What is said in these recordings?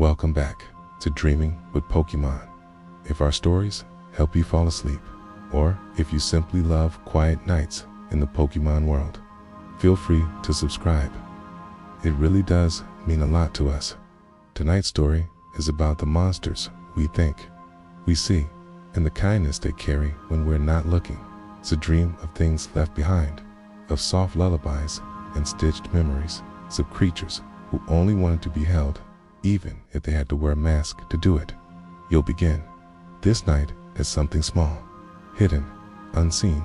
Welcome back to Dreaming with Pokémon. If our stories help you fall asleep, or if you simply love quiet nights in the Pokémon world, feel free to subscribe. It really does mean a lot to us. Tonight's story is about the monsters we think we see and the kindness they carry when we're not looking. It's a dream of things left behind, of soft lullabies and stitched memories, of creatures who only wanted to be held, even if they had to wear a mask to do it. You'll begin this night as something small, hidden, unseen,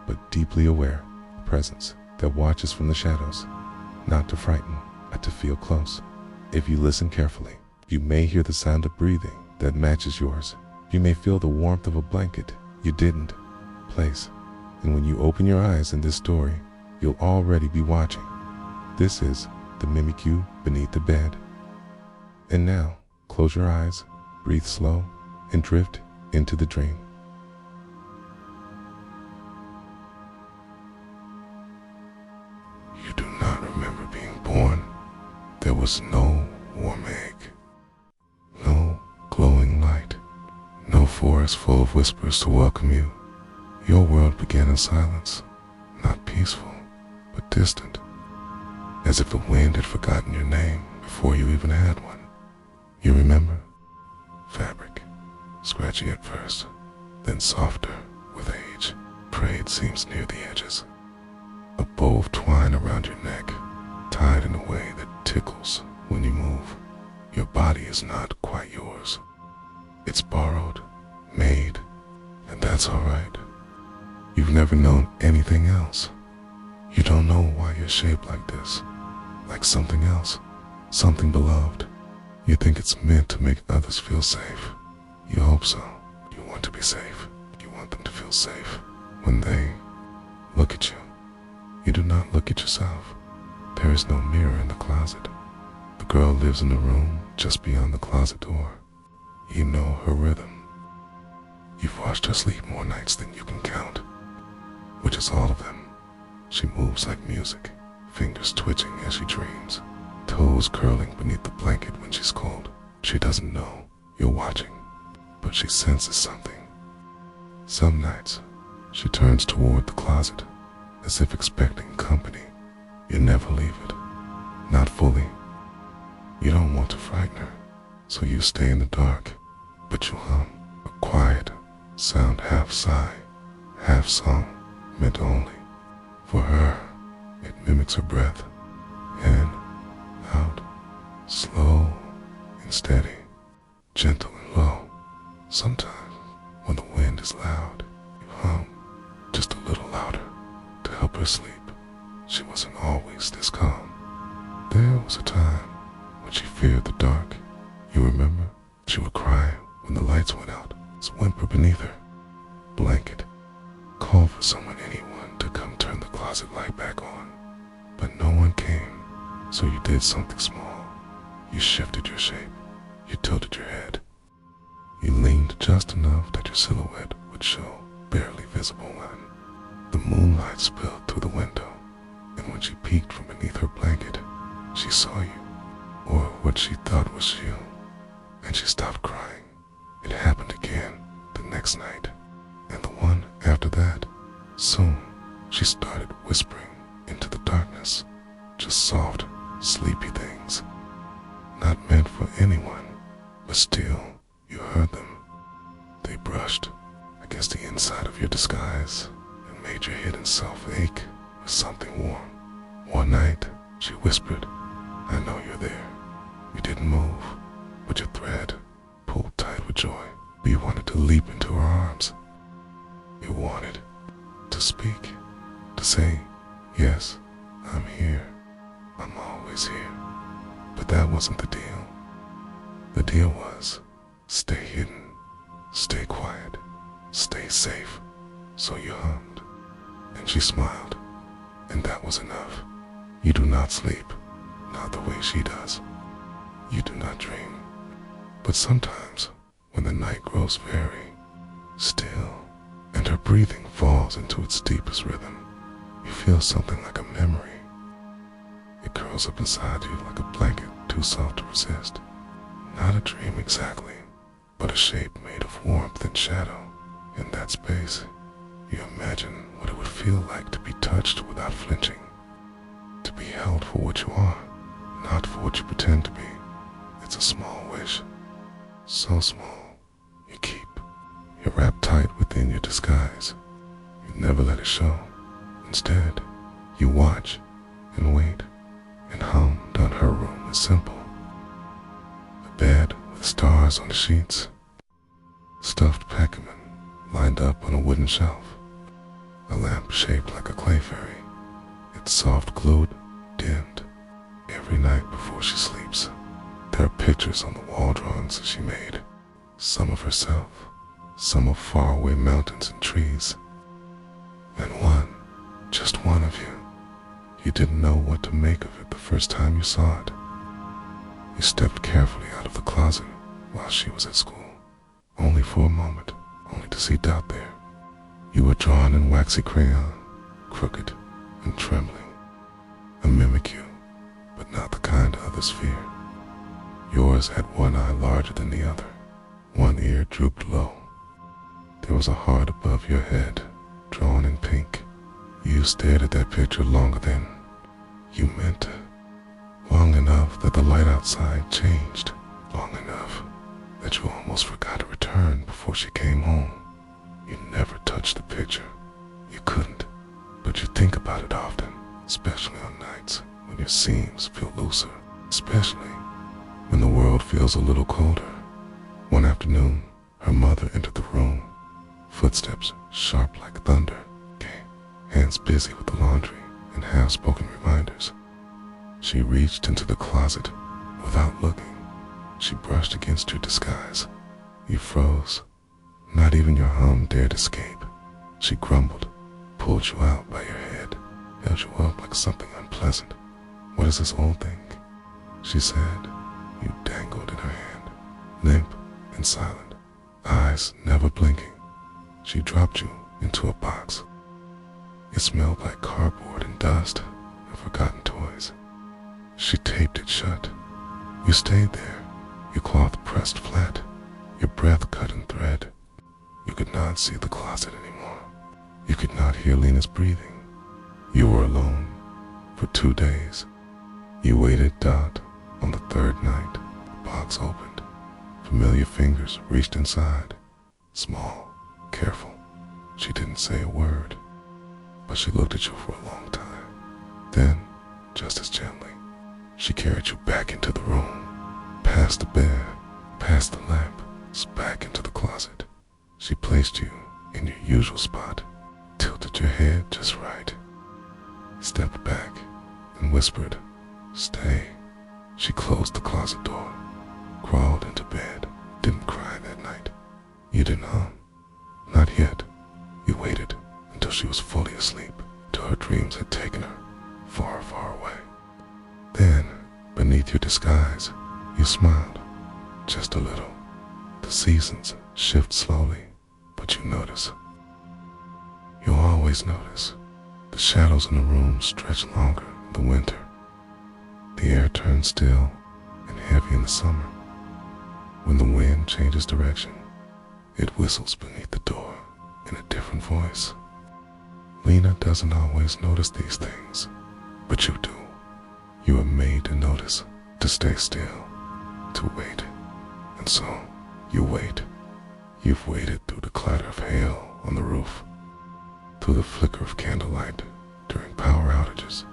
but deeply aware, a presence that watches from the shadows, not to frighten, but to feel close. If you listen carefully, you may hear the sound of breathing that matches yours. You may feel the warmth of a blanket you didn't place. And when you open your eyes in this story, you'll already be watching. This is the Mimikyu beneath the bed. And now, close your eyes, breathe slow, and drift into the dream. You do not remember being born. There was no warm egg, no glowing light, no forest full of whispers to welcome you. Your world began in silence, not peaceful, but distant, as if the wind had forgotten your name before you even had one. You remember? Fabric, scratchy at first, then softer with age, frayed seams near the edges. A bow of twine around your neck, tied in a way that tickles when you move. Your body is not quite yours. It's borrowed, made, and that's all right. You've never known anything else. You don't know why you're shaped like this, like something else, something beloved. You think it's meant to make others feel safe. You hope so. You want to be safe. You want them to feel safe. When they look at you, you do not look at yourself. There is no mirror in the closet. The girl lives in the room just beyond the closet door. You know her rhythm. You've watched her sleep more nights than you can count, which is all of them. She moves like music, fingers twitching as she dreams, toes curling beneath the blanket when she's cold. She doesn't know you're watching, but she senses something. Some nights, she turns toward the closet, as if expecting company. You never leave it, not fully. You don't want to frighten her, so you stay in the dark, but you hum a quiet sound, half sigh, half song, meant only for her. It mimics her breath, in, out, slow and steady, gentle and low. Sometimes, when the wind is loud, you hum just a little louder to help her sleep. She wasn't always this calm. There was a time when she feared the dark. You remember? She would cry when the lights went out, whimper beneath her blanket, call for someone, anyone, to come turn the closet light back on. But no one came, so you did something small. You shifted your shape. You tilted your head. You leaned just enough that your silhouette would show barely visible line. The moonlight spilled through the window, and when she peeked from beneath her blanket, she saw you, or what she thought was you, and she stopped crying. It happened again the next night, and the one after that. Soon, she started whispering into the darkness, just soft, sleepy things, not meant for anyone, but still, you heard them. They brushed against the inside of your disguise and made your hidden self ache with something warm. One night, she whispered, "I know you're there." You didn't move, but your thread pulled tight with joy. You wanted to leap into her arms. You wanted to speak, to say, "Yes, I'm here. I'm always here." But that wasn't the deal. The deal was, stay hidden, stay quiet, stay safe. So you hummed, and she smiled, and that was enough. You do not sleep, not the way she does. You do not dream. But sometimes, when the night grows very still, and her breathing falls into its deepest rhythm, you feel something like a memory. It curls up inside you like a blanket too soft to resist. Not a dream exactly, but a shape made of warmth and shadow. In that space, you imagine what it would feel like to be touched without flinching, to be held for what you are, not for what you pretend to be. It's a small wish, so small, you keep. You're wrapped tight within your disguise. You never let it show. Instead, you watch and wait, and hum down her room is simple. A bed with stars on the sheets, stuffed Pokémon lined up on a wooden shelf, a lamp shaped like a clay fairy, its soft glow dimmed every night before she sleeps. There are pictures on the wall drawings she made, some of herself, some of faraway mountains and trees, and one, just one of you. You didn't know what to make of it the first time you saw it. You stepped carefully out of the closet while she was at school, only for a moment, only to see doubt there. You were drawn in waxy crayon, crooked and trembling, a Mimikyu, but not the kind others fear. Yours had one eye larger than the other, one ear drooped low. There was a heart above your head, drawn in pink. You stared at that picture longer than you meant to. Long enough that the light outside changed, long enough that you almost forgot to return before she came home. You never touched the picture. You couldn't, but you think about it often, especially on nights when your seams feel looser, especially when the world feels a little colder. One afternoon, her mother entered the room, footsteps sharp like thunder, hands busy with the laundry and half-spoken reminders. She reached into the closet without looking. She brushed against your disguise. You froze. Not even your hum dared escape. She grumbled, pulled you out by your head, held you up like something unpleasant. "What is this old thing?" she said. You dangled in her hand, limp and silent, eyes never blinking. She dropped you into a box. It smelled like cardboard and dust and forgotten toys. She taped it shut. You stayed there, your cloth pressed flat, your breath cut in thread. You could not see the closet anymore. You could not hear Lena's breathing. You were alone for 2 days. You waited doubt. On the third night, the box opened. Familiar fingers reached inside, small, careful. She didn't say a word, but she looked at you for a long time. Then, just as gently, she carried you back into the room, past the bed, past the lamp, back into the closet. She placed you in your usual spot, tilted your head just right, stepped back, and whispered, "Stay." She closed the closet door, crawled into bed, didn't cry that night. You didn't hum. Not yet. You waited until she was fully asleep, till her dreams had taken her far, far away. Then, beneath your disguise, you smiled, just a little. The seasons shift slowly, but you notice. You'll always notice. The shadows in the room stretch longer in the winter. The air turns still and heavy in the summer. When the wind changes direction, it whistles beneath the door in a different voice. Lena doesn't always notice these things, but you do. You are made to notice, to stay still, to wait. And so, you wait. You've waited through the clatter of hail on the roof, through the flicker of candlelight during power outages,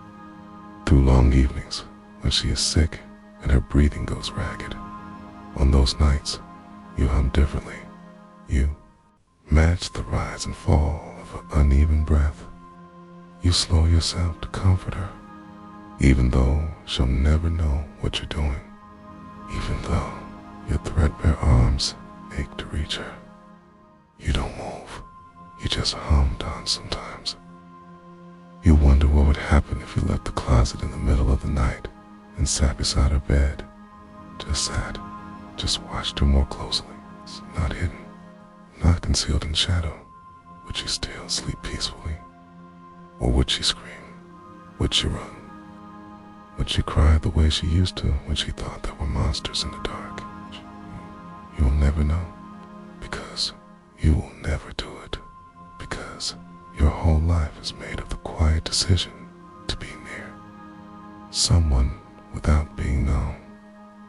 through long evenings when she is sick and her breathing goes ragged. On those nights, you hum differently. You match the rise and fall of her uneven breath. You slow yourself to comfort her, even though she'll never know what you're doing, even though your threadbare arms ache to reach her. You don't move. You just hummed on sometimes. You wonder what would happen if you left the closet in the middle of the night and sat beside her bed. Just sat, just watched her more closely. Not hidden, not concealed in shadow. Would she still sleep peacefully? Or would she scream? Would she run? Would she cry the way she used to when she thought there were monsters in the dark? never know. Because you will never do it. Because your whole life is made of the quiet decision to be near someone without being known.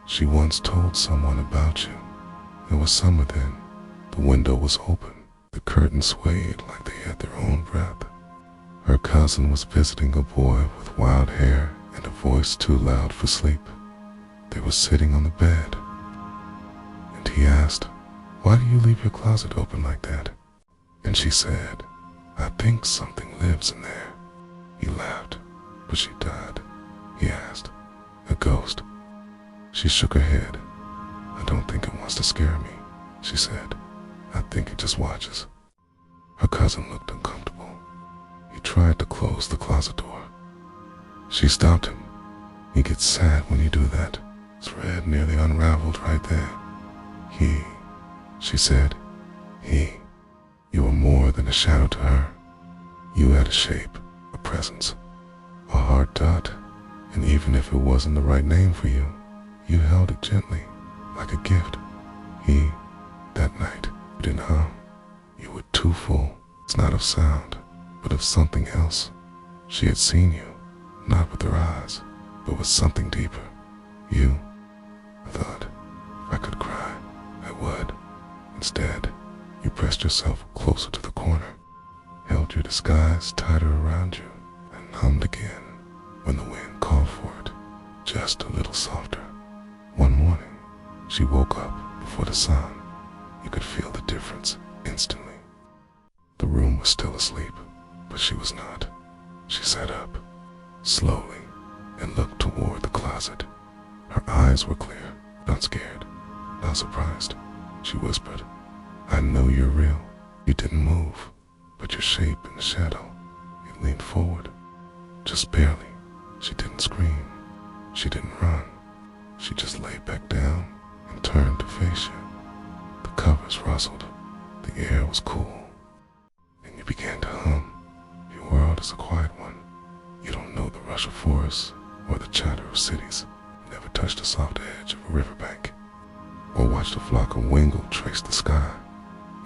She once told someone about you. It was summer then. The window was open. The curtains swayed like they had their own breath. Her cousin was visiting a boy with wild hair and a voice too loud for sleep. They were sitting on the bed, and he asked, "Why do you leave your closet open like that?" And she said, "I think something lives in there." He laughed. "But she died?" he asked. "A ghost?" She shook her head. "I don't think it wants to scare me," she said. "I think it just watches." Her cousin looked uncomfortable. He tried to close the closet door. She stopped him. "He gets sad when you do that. His red nearly unraveled right there." She said, you were more than a shadow to her. You had a shape, a presence, a hard dot, and even if it wasn't the right name for you, you held it gently, like a gift. That night, you didn't hum. You were too full. It's not of sound, but of something else. She had seen you, not with her eyes, but with something deeper. I thought, if I could cry, I would. Instead, you pressed yourself closer to the corner, held your disguise tighter around you, and hummed again when the wind called for it, just a little softer. One morning, she woke up before the sun. You could feel the difference instantly. The room was still asleep, but she was not. She sat up, slowly, and looked toward the closet. Her eyes were clear, not scared, not surprised. She whispered, "I know you're real." You didn't move, but your shape in the shadow, it leaned forward, just barely. She didn't scream. She didn't run. She just lay back down and turned to face you. The covers rustled. The air was cool. And you began to hum. Your world is a quiet one. You don't know the rush of forests or the chatter of cities. You never touched the soft edge of a riverbank or watched a flock of wingle trace the sky.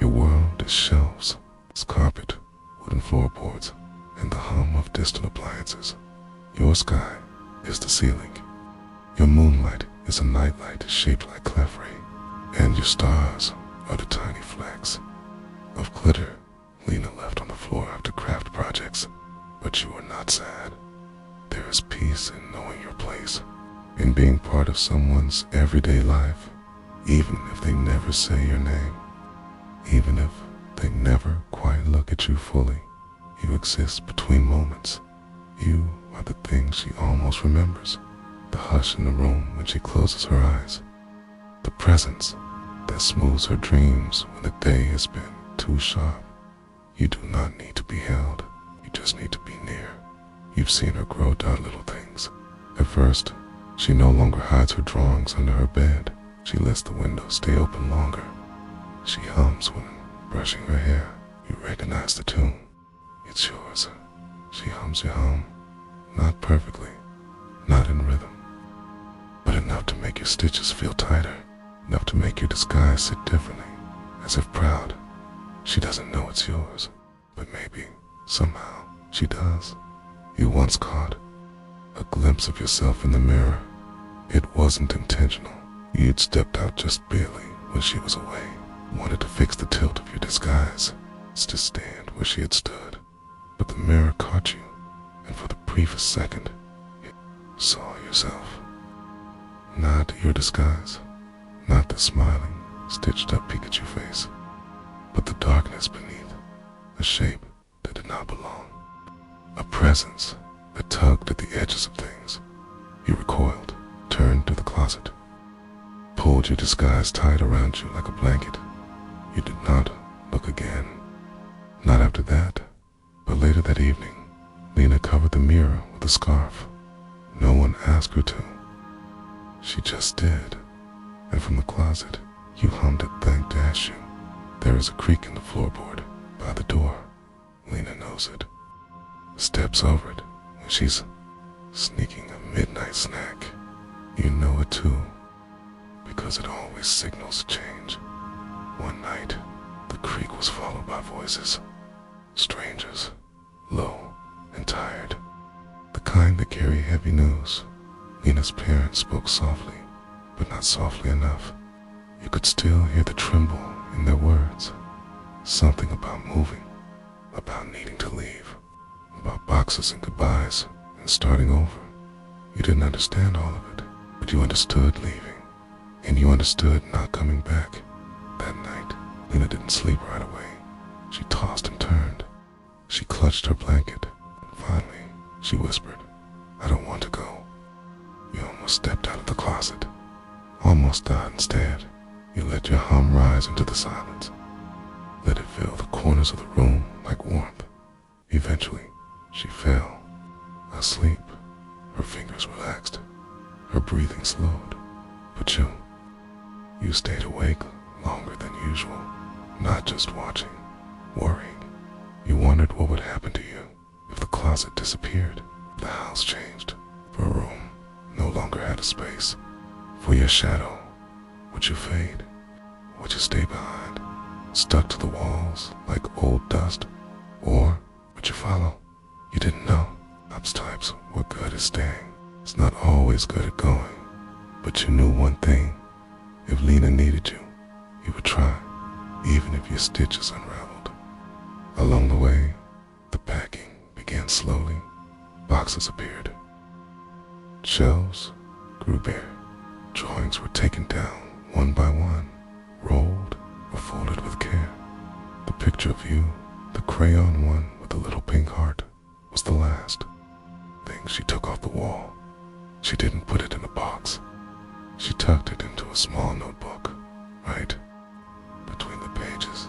Your world is shelves, it's carpet, wooden floorboards, and the hum of distant appliances. Your sky is the ceiling. Your moonlight is a nightlight shaped like clefray, and your stars are the tiny flecks of glitter Lena left on the floor after craft projects. But you are not sad. There is peace in knowing your place, in being part of someone's everyday life, even if they never say your name, even if they never quite look at you fully. You exist between moments. You are the thing she almost remembers, the hush in the room when she closes her eyes, the presence that smooths her dreams when the day has been too sharp. You do not need to be held, you just need to be near. You've seen her grow down little things. At first, she no longer hides her drawings under her bed. She lets the window stay open longer. She hums when brushing her hair. You recognize the tune. It's yours. She hums your hum. Not perfectly, not in rhythm, but enough to make your stitches feel tighter, enough to make your disguise sit differently, as if proud. She doesn't know it's yours, but maybe, somehow, she does. You once caught a glimpse of yourself in the mirror. It wasn't intentional. You'd stepped out just barely when she was away, wanted to fix the tilt of your disguise, to stand where she had stood. But the mirror caught you, and for the briefest second, you saw yourself. Not your disguise, not the smiling, stitched-up Pikachu face, but the darkness beneath, a shape that did not belong, a presence that tugged at the edges of things. You recoiled, turned to the closet, pulled your disguise tight around you like a blanket. You did not look again. Not after that, but later that evening, Lena covered the mirror with a scarf. No one asked her to. She just did. And from the closet, you hummed it thank dash you. There is a creak in the floorboard by the door. Lena knows it. Steps over it when she's sneaking a midnight snack. You know it too, because it always signals change. One night, the creak was followed by voices. Strangers, low and tired. The kind that carry heavy news. Lena's parents spoke softly, but not softly enough. You could still hear the tremble in their words. Something about moving, about needing to leave, about boxes and goodbyes and starting over. You didn't understand all of it, but you understood leaving, and you understood not coming back. That night, Lena didn't sleep right away. She tossed and turned. She clutched her blanket, and finally, she whispered, "I don't want to go." You almost stepped out of the closet. Almost died instead. You let your hum rise into the silence. Let it fill the corners of the room like warmth. Eventually, she fell asleep. Her fingers relaxed. Her breathing slowed. But you stayed awake longer than usual. Not just watching, worrying. You wondered what would happen to you if the closet disappeared, if the house changed, if a room no longer had a space for your shadow. Would you fade? Would you stay behind, stuck to the walls like old dust? Or would you follow? You didn't know. Ops types were good at staying. It's not always good at going. But you knew one thing. If Lena needed you, you would try, even if your stitches unraveled. Along the way, the packing began slowly. Boxes appeared. Shelves grew bare. Drawings were taken down one by one, rolled or folded with care. The picture of you, the crayon one with the little pink heart, was the last thing she took off the wall. She didn't put it in a box. She tucked it into a small notebook, right between the pages.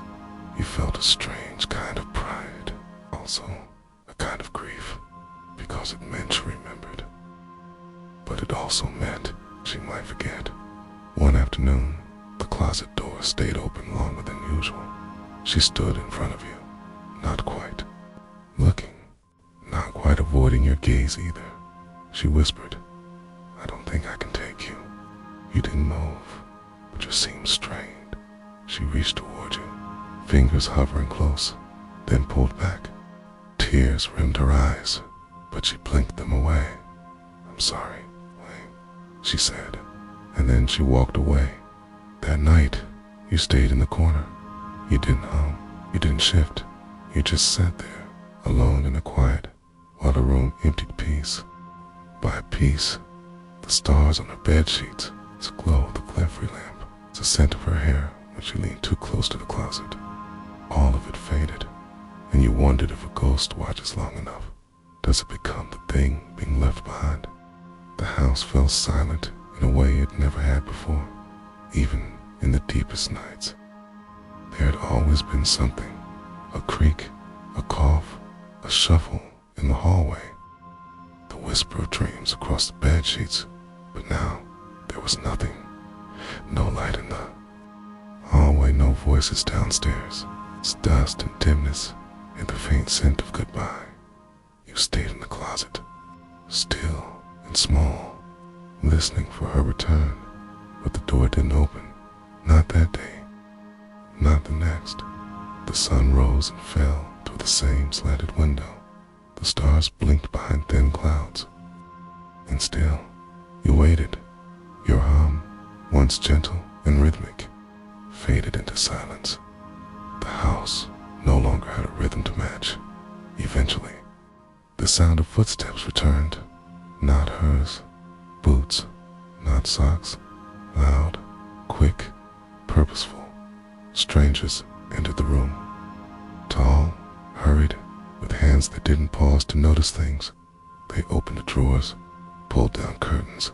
You felt a strange kind of pride, also a kind of grief, because it meant she remembered. But it also meant she might forget. One afternoon, the closet door stayed open longer than usual. She stood in front of you, not quite looking, not quite avoiding your gaze either. She whispered, "I don't think I can take you." You didn't move, but you seemed strained. She reached toward you, fingers hovering close, then pulled back. Tears rimmed her eyes, but she blinked them away. "I'm sorry, Wayne," she said, and then she walked away. That night, you stayed in the corner. You didn't hum, you didn't shift. You just sat there, alone in the quiet, while the room emptied piece by piece. The stars on her bed sheets, the glow of the clefairy lamp, the scent of her hair when she leaned too close to the closet. All of it faded, and you wondered if a ghost watches long enough, does it become the thing being left behind? The house fell silent in a way it never had before, even in the deepest nights. There had always been something, a creak, a cough, a shuffle in the hallway, the whisper of dreams across the bed sheets, but now there was nothing. No light in the hallway, no voices downstairs. It's dust and dimness and the faint scent of goodbye. You stayed in the closet, still and small, listening for her return, but the door didn't open. Not that day, not the next. The sun rose and fell through the same slanted window. The stars blinked behind thin clouds. And still, you waited. Your hum, once gentle and rhythmic, faded into silence. The house no longer had a rhythm to match. Eventually, the sound of footsteps returned. Not hers. Boots, not socks. Loud, quick, purposeful. Strangers entered the room. Tall, hurried, with hands that didn't pause to notice things. They opened the drawers, pulled down curtains,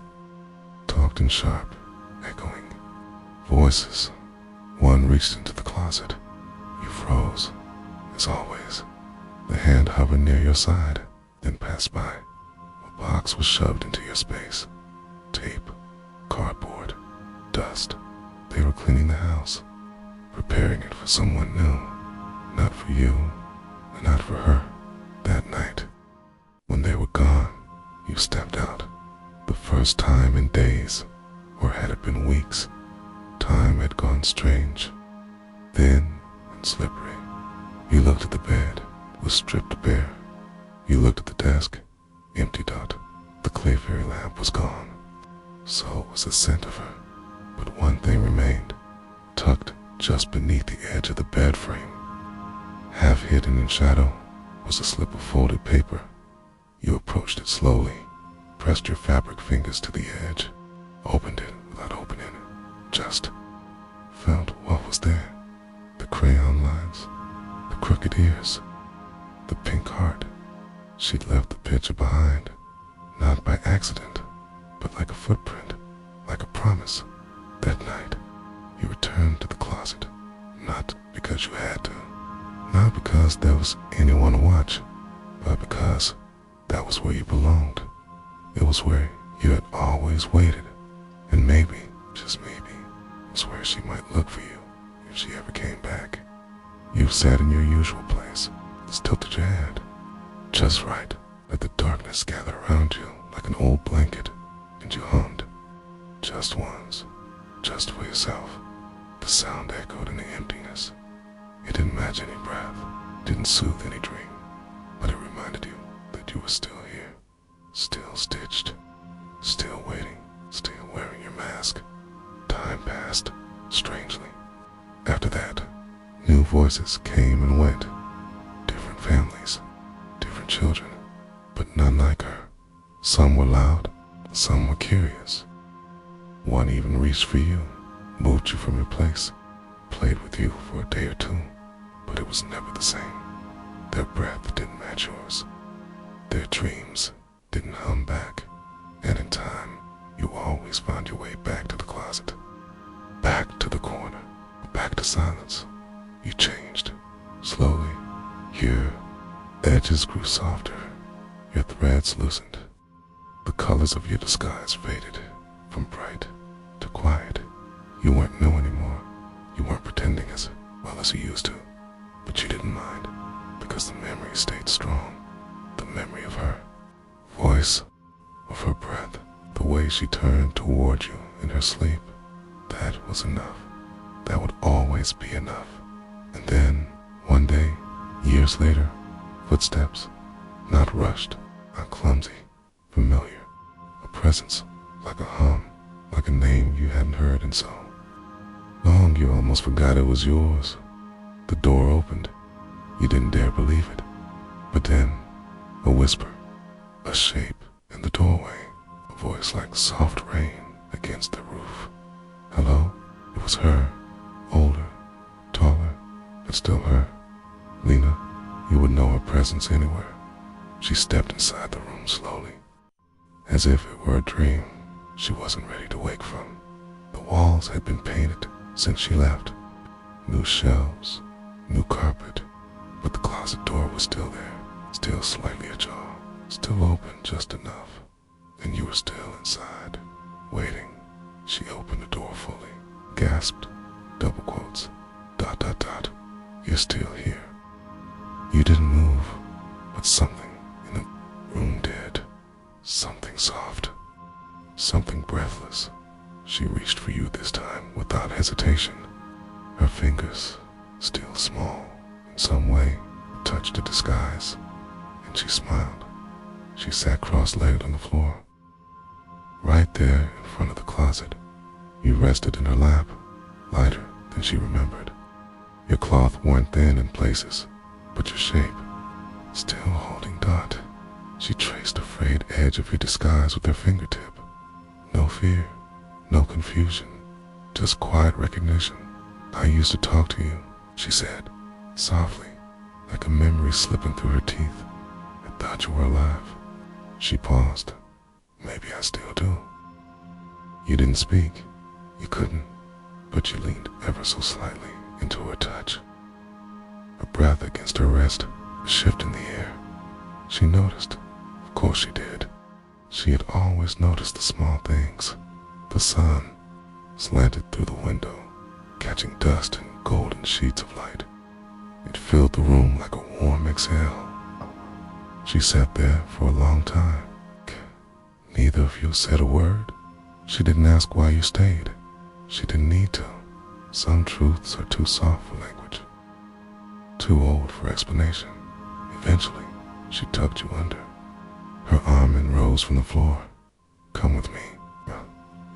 talked in sharp, echoing voices. One reached into the closet. You froze, as always. The hand hovered near your side, then passed by. A box was shoved into your space. Tape, cardboard, dust. They were cleaning the house, preparing it for someone new. Not for you, and not for her. That night, when they were gone, you stepped out. The first time in days, or had it been weeks, time had gone strange. thin and slippery. You looked at the bed, it was stripped bare. You looked at the desk, empty. The clay fairy lamp was gone. So was the scent of her. But one thing remained, tucked just beneath the edge of the bed frame. Half hidden in shadow was a slip of folded paper. You approached it slowly, pressed your fabric fingers to the edge, opened it without opening it, just felt what was there. The crayon lines, the crooked ears, the pink heart. She'd left the picture behind, not by accident, but like a footprint, like a promise. That night, you returned to the closet, not because you had to, not because there was anyone to watch, but because that was where you belonged. It was where you had always waited, and maybe, just maybe, it was where she might look for you if she ever came back. You sat in your usual place, tilted your head, just right, let the darkness gather around you like an old blanket, and you hummed, just once, just for yourself. The sound echoed in the emptiness. It didn't match any breath, didn't soothe any dream, but it reminded you that you were still here, still stitched, still waiting, still wearing your mask. Time passed, strangely. After that, new voices came and went, different families, different children, but none like her. Some were loud, some were curious. One even reached for you, moved you from your place, played with you for a day or two, but it was never the same. Their breath didn't match yours. Their dreams didn't hum back, and in time, you always found your way back to the closet, back to the corner, back to silence. You changed, slowly. Your edges grew softer, your threads loosened. The colors of your disguise faded, from bright to quiet. You weren't new anymore. You weren't pretending as well as you used to, but you didn't mind, because the memory stayed strong. The memory of her voice, of her breath, the way she turned toward you in her sleep. That was enough. That would always be enough. And then, one day, years later, footsteps, not rushed, not clumsy, familiar. A presence, like a hum, like a name you hadn't heard in so long you almost forgot it was yours. The door opened. You didn't dare believe it. But then, a whisper, a shape in the doorway, a voice like soft rain against the roof. Hello? It was her, older, taller, but still her. Lena, you would know her presence anywhere. She stepped inside the room slowly, as if it were a dream she wasn't ready to wake from. The walls had been painted since she left. New shelves, new carpet, but the closet door was still there, still slightly ajar, still open just enough. And you were still inside, waiting. She opened the door fully, gasped, double quotes, ... You're still here. You didn't move, but something in the room did. Something soft, something breathless. She reached for you this time without hesitation. Her fingers, still small in some way, touched the disguise, and she smiled. She sat cross-legged on the floor. Right there in front of the closet, you rested in her lap, lighter than she remembered. Your cloth worn thin in places, but your shape, still holding Dot. She traced the frayed edge of your disguise with her fingertip. No fear, no confusion, just quiet recognition. I used to talk to you, she said, softly, like a memory slipping through her teeth. I thought you were alive. She paused. Maybe I still do. You didn't speak. You couldn't, but you leaned ever so slightly into her touch. Her breath against her wrist, a shift in the air. She noticed. Of course she did. She had always noticed the small things. The sun slanted through the window, catching dust in golden sheets of light. It filled the room like a warm exhale. She sat there for a long time. Neither of you said a word. She didn't ask why you stayed. She didn't need to. Some truths are too soft for language, too old for explanation. Eventually, she tucked you under. Her arm rose from the floor. "Come with me."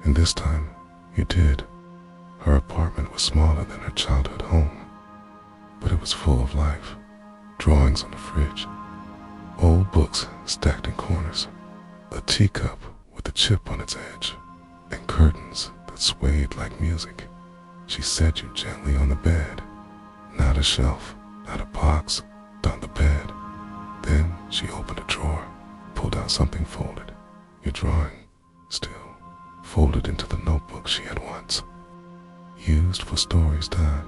And this time, you did. Her apartment was smaller than her childhood home, but it was full of life. Drawings on the fridge, old books stacked in corners, a teacup with a chip on its edge, and curtains that swayed like music. She set you gently on the bed, not a shelf, not a box, on the bed. Then she opened a drawer, pulled out something folded, your drawing, still folded into the notebook she had once used for stories time,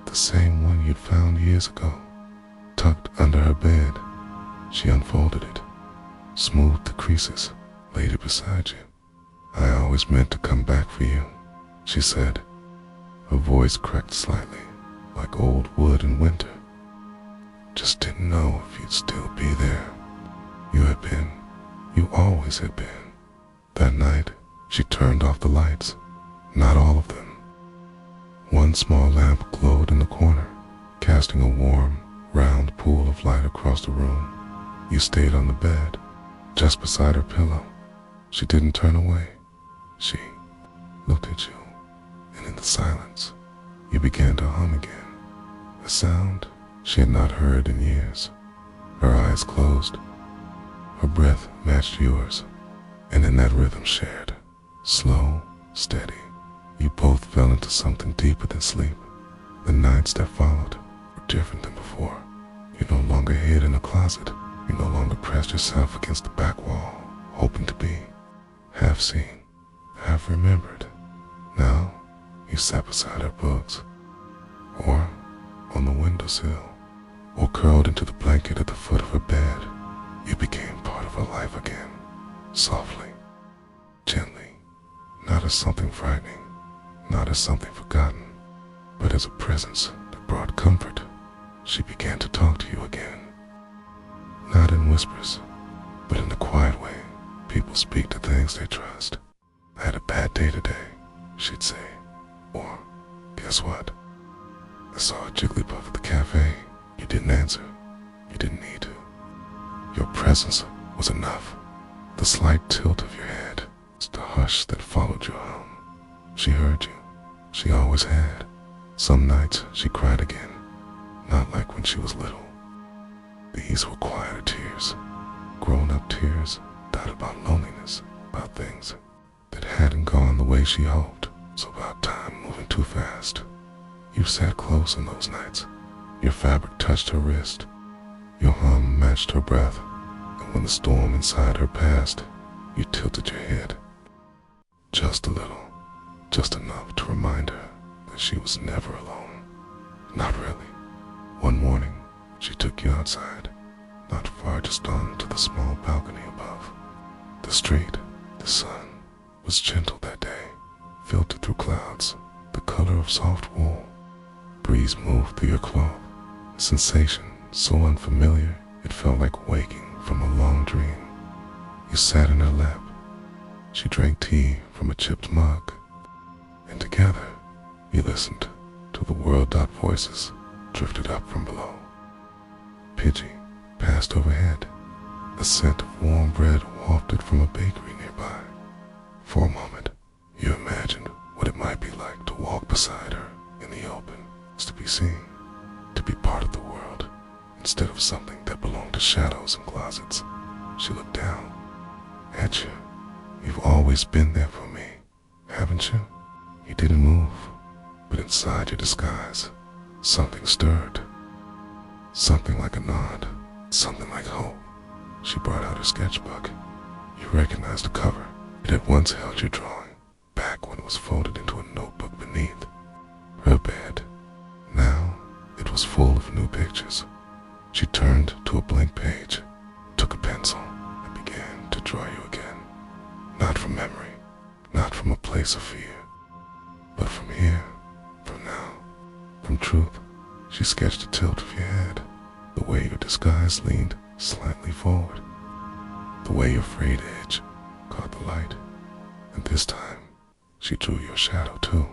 the same one you'd found years ago, tucked under her bed. She unfolded it, smoothed the creases, laid it beside you. "I always meant to come back for you," she said. Her voice cracked slightly, like old wood in winter. "Just didn't know if you'd still be there. You had been. You always had been." That night, she turned off the lights, not all of them. One small lamp glowed in the corner, casting a warm, round pool of light across the room. You stayed on the bed, just beside her pillow. She didn't turn away. She looked at you, and in the silence, you began to hum again, a sound she had not heard in years. Her eyes closed. Her breath matched yours, and in that rhythm shared, slow, steady, you both fell into something deeper than sleep. The nights that followed were different than before. You no longer hid in a closet. You no longer pressed yourself against the back wall, hoping to be half seen, half remembered. Now, you sat beside her books, or on the windowsill, or curled into the blanket at the foot of her bed. You became part of her life again, softly, gently, not as something frightening, not as something forgotten, but as a presence that brought comfort. She began to talk to you again, not in whispers, but in the quiet way people speak to things they trust. "I had a bad day today," she'd say, or, "Guess what? I saw a Jigglypuff at the cafe." You didn't answer. You didn't need to. Your presence was enough. The slight tilt of your head, the hush that followed your hum. She heard you. She always had. Some nights she cried again, not like when she was little. These were quieter tears, grown-up tears, not about loneliness, about things that hadn't gone the way she hoped, so about time moving too fast. You sat close in those nights. Your fabric touched her wrist. Your hum matched her breath, and when the storm inside her passed, you tilted your head. Just a little, just enough to remind her that she was never alone. Not really. One morning, she took you outside, not far, just onto the small balcony above. The street, the sun, was gentle that day, filtered through clouds, the color of soft wool. Breeze moved through your cloth, a sensation so unfamiliar it felt like waking from a long dream. You sat in her lap. She drank tea from a chipped mug, and together you listened till the world voices drifted up from below. Pidgey passed overhead. A scent of warm bread wafted from a bakery nearby. For a moment, you imagined what it might be like to walk beside her in the open, to be seen, to be part of the world, instead of something that belonged to shadows and closets. She looked down at you. "You've always been there for me, haven't you?" You didn't move, but inside your disguise, something stirred. Something like a nod, something like hope. She brought out her sketchbook. You recognized the cover. It had once held your drawing, back when it was folded into a notebook beneath her bed. Now, it was full of new pictures. She turned to a blank page, took a pencil, and began to draw you again. Not from memory, not from a place of fear, but from here, from now, from truth. She sketched a tilt of your head, the way your disguise leaned slightly forward, the way your frayed edge caught the light, and this time she drew your shadow too,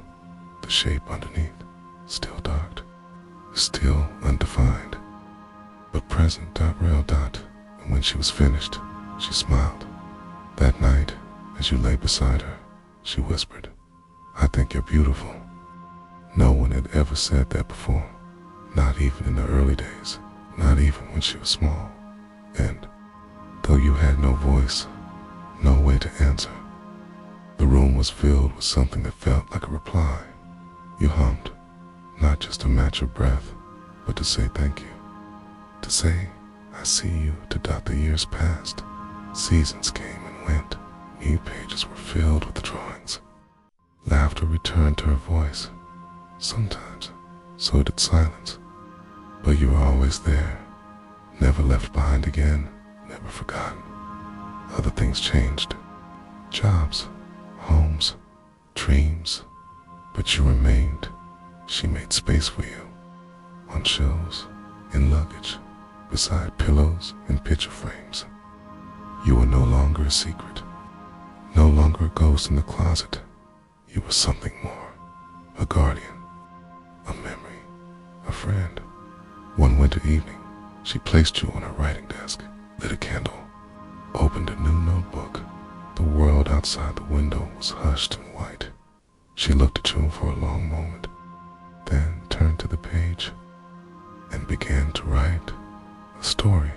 the shape underneath. still dark, still undefined, but present. Real. And when she was finished, she smiled. That night, as you lay beside her, she whispered, "I think you're beautiful." No one had ever said that before, not even in the early days, not even when she was small. And though you had no voice, no way to answer, the room was filled with something that felt like a reply. You hummed, not just to match her breath, but to say thank you. To say, "I see you," to dot the years past. Seasons came and went. New pages were filled with the drawings. Laughter returned to her voice. Sometimes, so did silence. But you were always there, never left behind again, never forgotten. Other things changed. Jobs, homes, dreams. But you remained. She made space for you. On shelves, in luggage, beside pillows and picture frames. You were no longer a secret, no longer a ghost in the closet. You were something more, a guardian, a memory, a friend. One winter evening, she placed you on her writing desk, lit a candle, opened a new notebook. The world outside the window was hushed and white. She looked at you for a long moment, then turned to the page and began to write a story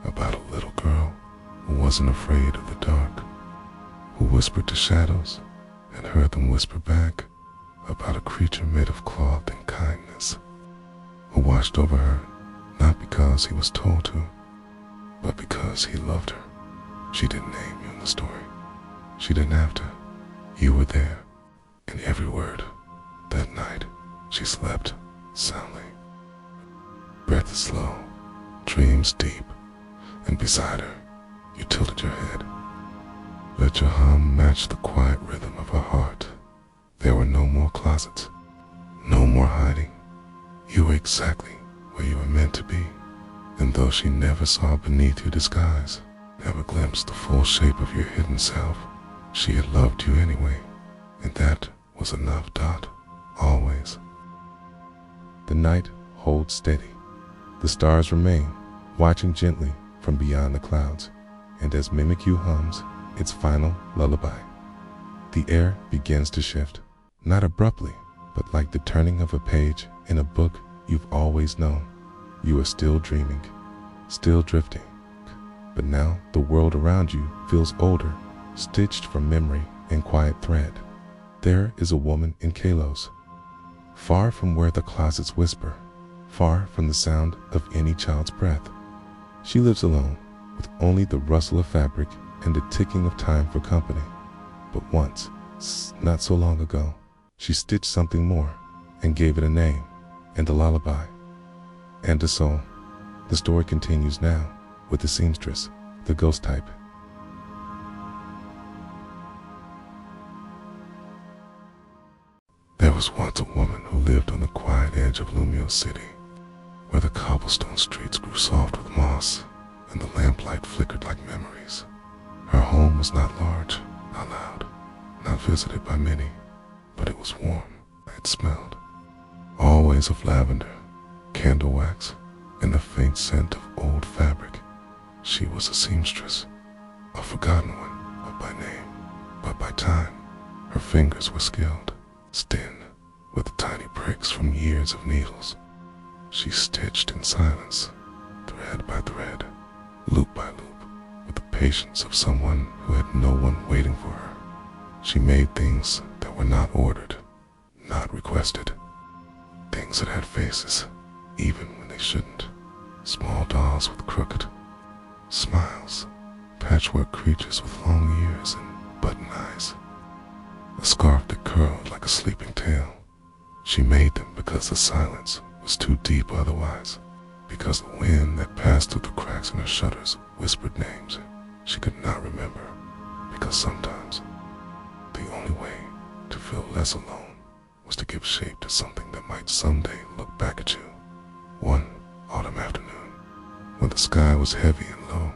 about a little girl who wasn't afraid of the dark, who whispered to shadows and heard them whisper back, about a creature made of cloth and kindness, who watched over her not because he was told to, but because he loved her. She didn't name you in the story. She didn't have to. You were there in every word. That night, she slept soundly. Breath slow, dreams deep, and beside her, you tilted your head. Let your hum match the quiet rhythm of her heart. There were no more closets, no more hiding. You were exactly where you were meant to be. And though she never saw beneath your disguise, never glimpsed the full shape of your hidden self, she had loved you anyway, and that was enough. Always. The night holds steady. The stars remain, watching gently from beyond the clouds, and as Mimikyu hums its final lullaby, the air begins to shift, not abruptly, but like the turning of a page in a book you've always known. You are still dreaming, still drifting, but now the world around you feels older, stitched from memory and quiet thread. There is a woman in Kalos, far from where the closets whisper, far from the sound of any child's breath. She lives alone, with only the rustle of fabric and the ticking of time for company. But once, not so long ago, she stitched something more and gave it a name and a lullaby and a soul. The story continues now with the Seamstress, the ghost type. There was once a woman who lived on the quiet edge of Lumio City, where the cobblestone streets grew soft with moss and the lamplight flickered like memories. Her home was not large, not loud, not visited by many, but it was warm. It smelled always of lavender, candle wax, and the faint scent of old fabric. She was a seamstress, a forgotten one, not by name, but by time. Her fingers were skilled, thin, with tiny pricks from years of needles. She stitched in silence, thread by thread, loop by loop, with the patience of someone who had no one waiting for her. She made things that were not ordered, not requested. Things that had faces, even when they shouldn't. Small dolls with crooked smiles, patchwork creatures with long ears and button eyes, a scarf that curled like a sleeping tail. She made them because the silence was too deep otherwise, because the wind that passed through the cracks in her shutters whispered names she could not remember, because sometimes the only way to feel less alone was to give shape to something that might someday look back at you. One autumn afternoon, when the sky was heavy and low,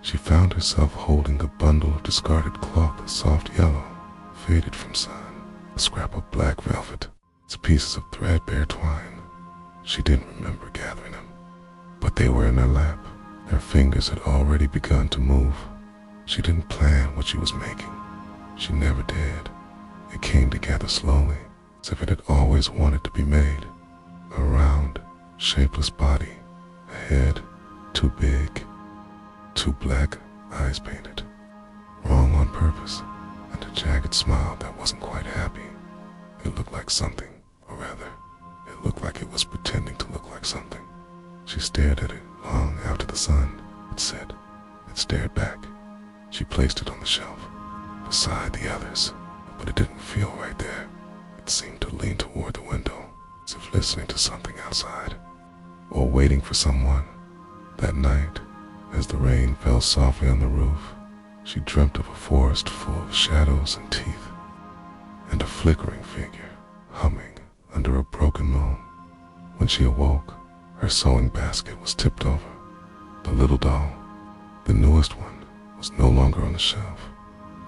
she found herself holding a bundle of discarded cloth of soft yellow, faded from sun, a scrap of black velvet, It's pieces of threadbare twine. She didn't remember gathering them, but they were in her lap. Her fingers had already begun to move. She didn't plan what she was making. She never did. It came together slowly, as if it had always wanted to be made. A round, shapeless body, a head too big, two black eyes painted, wrong on purpose, and a jagged smile that wasn't quite happy. It looked like something, or rather, it looked like it was pretending to look like something. She stared at it long after the sun had set. It stared back. She placed it on the shelf, beside the others, but it didn't feel right there. It seemed to lean toward the window, as if listening to something outside, or waiting for someone. That night, as the rain fell softly on the roof, she dreamt of a forest full of shadows and teeth, and a flickering figure humming under a broken moon. When she awoke, her sewing basket was tipped over. The little doll, the newest one, was no longer on the shelf.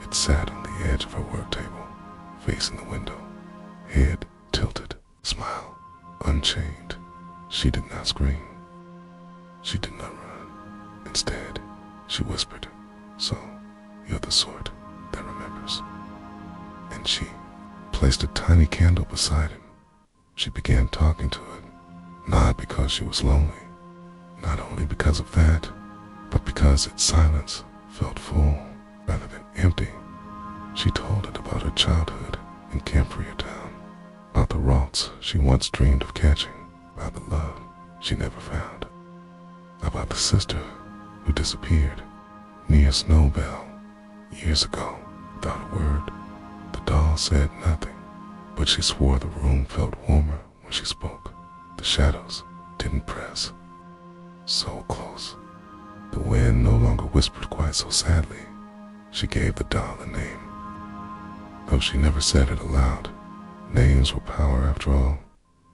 It sat on the edge of her work table, facing the window, head tilted, smile unchained. She did not scream. She did not run. Instead, she whispered, "So, you're the sort that remembers." And she placed a tiny candle beside him. She began talking to it, not because she was lonely, not only because of that, but because its silence felt full rather than empty. She told it about her childhood in Camphria Town, about the ralts she once dreamed of catching, about the love she never found, about the sister who disappeared near Snowbell years ago without a word. The doll said nothing, but she swore the room felt warmer when she spoke. The shadows didn't press. So close. The wind no longer whispered quite so sadly. She gave the doll a name, though she never said it aloud. Names were power after all,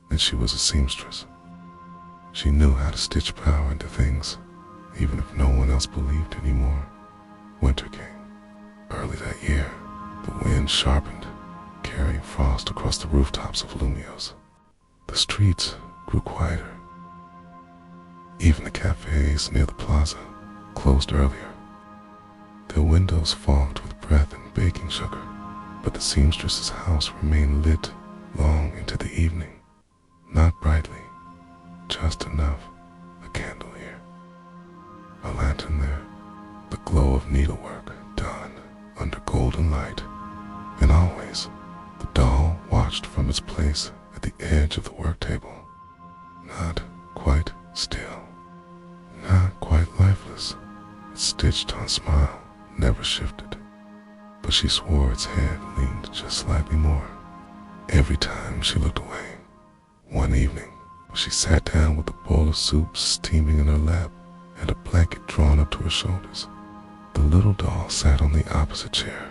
and she was a seamstress. She knew how to stitch power into things, even if no one else believed anymore. Winter came. Early that year, the wind sharpened, carrying frost across the rooftops of Lumios. The streets grew quieter. Even the cafes near the plaza closed earlier, their windows fogged with breath and baking sugar. But the seamstress's house remained lit long into the evening. Not brightly, just enough. A candle here, a lantern there, the glow of needlework done under golden light. And always, the doll watched from its place at the edge of the work table, not quite still, not quite lifeless. Its stitched-on smile never shifted, but she swore its head leaned just slightly more every time she looked away. One evening, she sat down with a bowl of soup steaming in her lap and a blanket drawn up to her shoulders. The little doll sat on the opposite chair,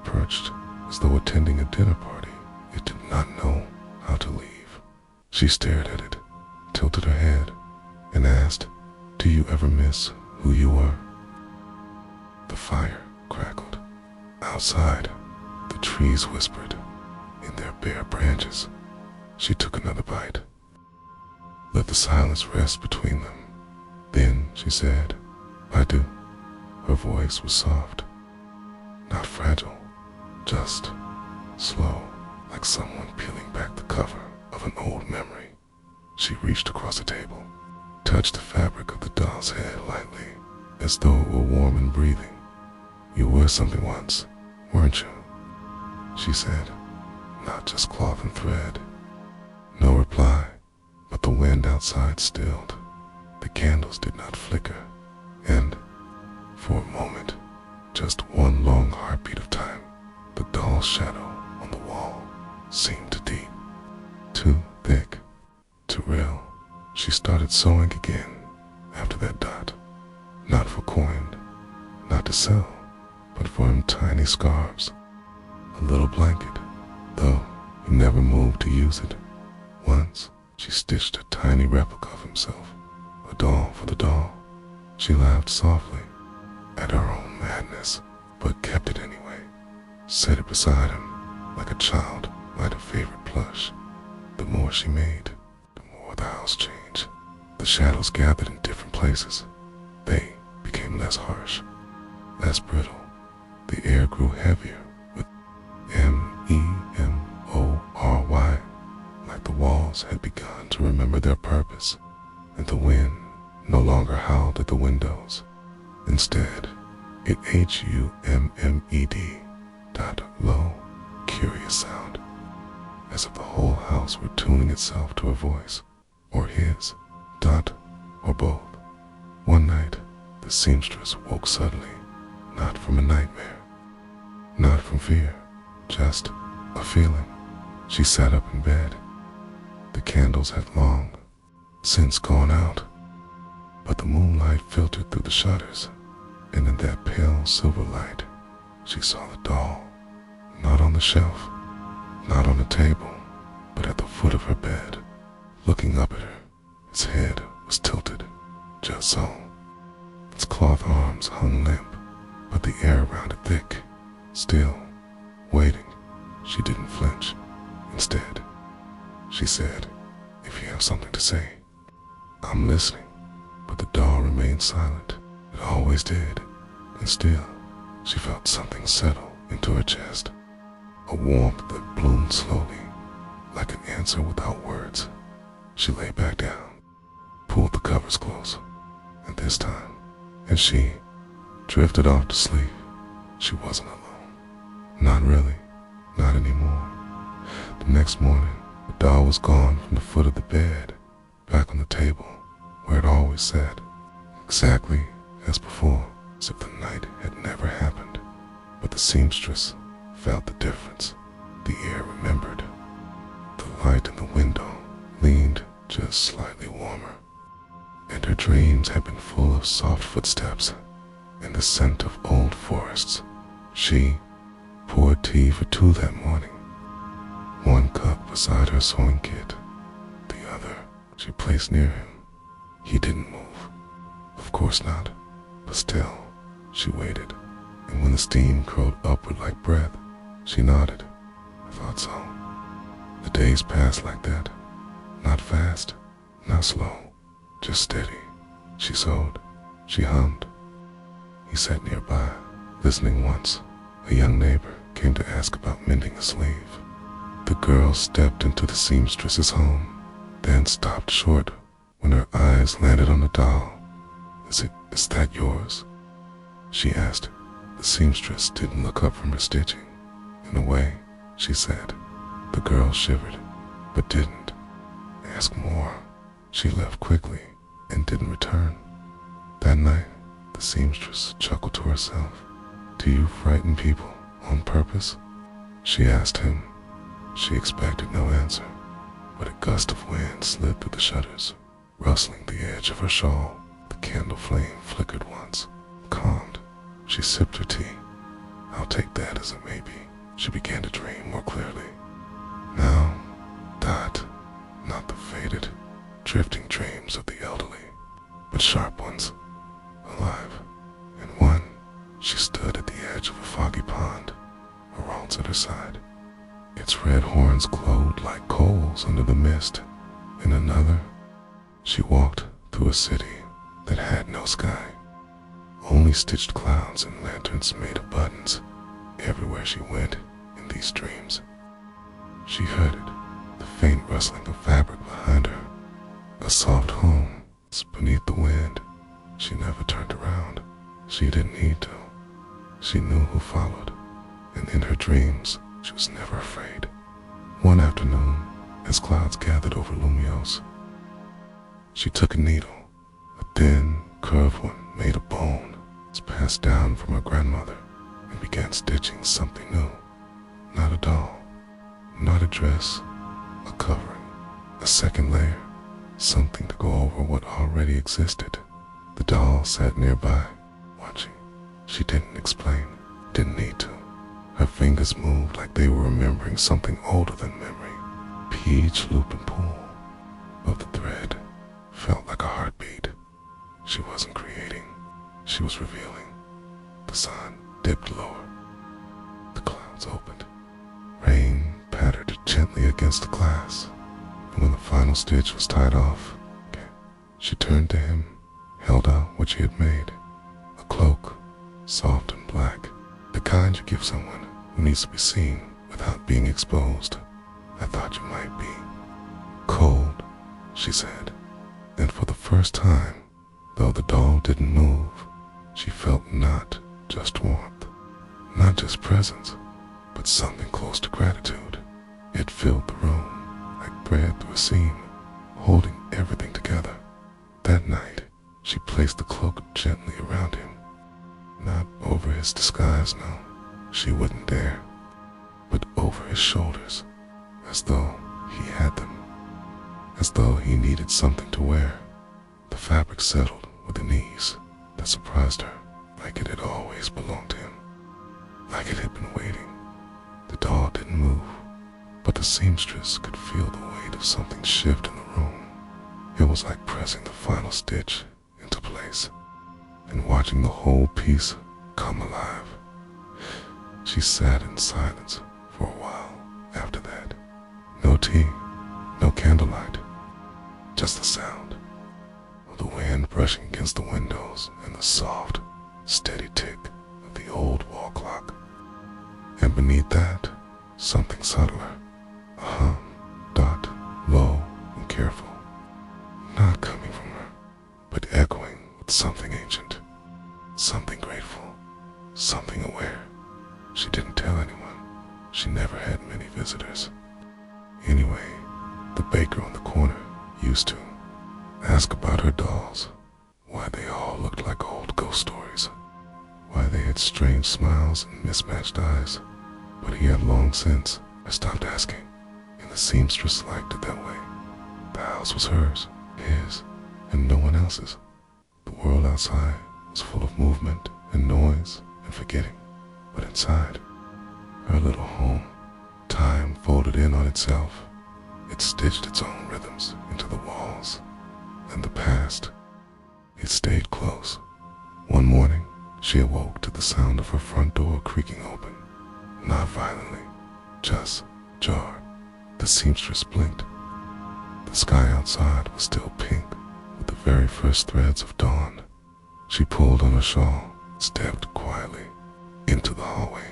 perched as though attending a dinner party. It did not know how to leave. She stared at it, tilted her head, and asked, "Do you ever miss who you were?" The fire crackled. Outside, the trees whispered in their bare branches. She took another bite, let the silence rest between them. Then she said, "I do." Her voice was soft, not fragile, just slow, like someone peeling back the cover of an old memory. She reached across the table, touched the fabric of the doll's head lightly, as though it were warm and breathing. "You were something once, weren't you?" she said, "not just cloth and thread." No reply, but the wind outside stilled. The candles did not flicker, and for a moment, just one long heartbeat of time, the doll's shadow on the wall seemed too deep, too thick, too real. She started sewing again after that dot, not for coin, not to sell, but for him tiny scarves, a little blanket, though he never moved to use it. Once, she stitched a tiny replica of himself, a doll for the doll. She laughed softly at her own madness, but kept it anyway, set it beside him like a child might a favorite plush. The more she made, the more the house changed. The shadows gathered in different places. They became less harsh, less brittle. The air grew heavier with Memory, like the walls had begun to remember their purpose, and the wind no longer howled at the windows. Instead, it hummed that low, curious sound, as if the whole house were tuning itself to her voice, or his, or both. One night, the seamstress woke suddenly, not from a nightmare, not from fear, just a feeling. She sat up in bed. The candles had long since gone out, but the moonlight filtered through the shutters, and in that pale silver light, she saw the doll, not on the shelf, not on the table, but at the foot of her bed, looking up at her. Its head was tilted, just so. Its cloth arms hung limp, but the air around it thick, still, waiting. She didn't flinch. Instead, she said, "If you have something to say, I'm listening." But the doll remained silent. It always did. And still, she felt something settle into her chest, a warmth that bloomed slowly, like an answer without words. She lay back down, pulled the covers close, and this time, as she drifted off to sleep, she wasn't alone. Not really, not anymore. The next morning, the doll was gone from the foot of the bed, back on the table, where it always sat, exactly as before, as if the night had never happened. But the seamstress felt the difference. The air remembered. The light in the window leaned just slightly warmer, and her dreams had been full of soft footsteps and the scent of old forests. She poured tea for two that morning, one cup beside her sewing kit, the other she placed near him. He didn't move, of course not, but still, she waited, and when the steam curled upward like breath, she nodded. I thought so. The days passed like that, not fast, not slow, just steady. She sewed, she hummed. He sat nearby, listening once. A young neighbor came to ask about mending a sleeve. The girl stepped into the seamstress's home, then stopped short when her eyes landed on the doll. Is that yours?" she asked. The seamstress didn't look up from her stitching. "In a way," she said. The girl shivered, but didn't ask more. She left quickly and didn't return. That night, the seamstress chuckled to herself. "Do you frighten people on purpose?" she asked him. She expected no answer, but a gust of wind slid through the shutters, rustling the edge of her shawl. The candle flame flickered once, calmed. She sipped her tea. "I'll take that as a maybe." She began to dream more clearly. Now, not the faded, drifting dreams of the elderly, but sharp ones, alive. And one, she stood at the edge of a foggy pond, a rose at her side. Its red horns glowed like coals under the mist. In another, she walked through a city that had no sky, only stitched clouds and lanterns made of buttons. Everywhere she went in these dreams, she heard it, the faint rustling of fabric behind her, a soft hum beneath the wind. She never turned around. She didn't need to. She knew who followed, and in her dreams, she was never afraid. One afternoon, as clouds gathered over Lumios, she took a needle, a thin, curved one made of bone, was passed down from her grandmother, and began stitching something new. Not a doll, not a dress, a covering, a second layer, something to go over what already existed. The doll sat nearby, watching. She didn't explain, didn't need to. Her fingers moved like they were remembering something older than memory. Each loop and pull of the thread felt like a heartbeat. She wasn't creating, she was revealing. The sun dipped lower. The clouds opened. Rain pattered gently against the glass. final stitch was tied off, she turned to him, held out what she had made. A cloak, soft and black, the kind you give someone who needs to be seen without being exposed. I thought you might be cold, she said. And for the first time, though the doll didn't move, she felt not just warmth, not just presence, but something close to gratitude. It filled the room like thread through a seam, holding everything together. That night, she placed the cloak gently around him. Not over his disguise, no, she wouldn't dare, but over his shoulders, as though he had them, as though he needed something to wear. The fabric settled with an ease that surprised her, like it had always belonged to him, like it had been waiting. The doll didn't move, but the seamstress could feel the weight of something shift in the room. It was like pressing the final stitch into place and watching the whole piece come alive. She sat in silence for a while after that. No tea, no candlelight, just the sound of the wind brushing against the windows and the soft, steady tick of the old wall clock. And beneath that, something subtler, a hum, dot, low and careful, not coming from her, but echoing with something ancient, something grateful, something aware. She didn't tell anyone. She never had many visitors. Anyway, the baker on the corner used to ask about her dolls, why they all looked like old ghost stories, why they had strange smiles and mismatched eyes. But he had long since stopped asking, and the seamstress liked it that way. The house was hers, his, and no one else's. The world outside was full of movement and noise and forgetting, but inside, her little home, time folded in on itself. It stitched its own rhythms into the walls, and the past, it stayed close. One morning, she awoke to the sound of her front door creaking open, not violently, just jarred. The seamstress blinked. The sky outside was still pink with the very first threads of dawn. She pulled on her shawl, stepped quietly into the hallway.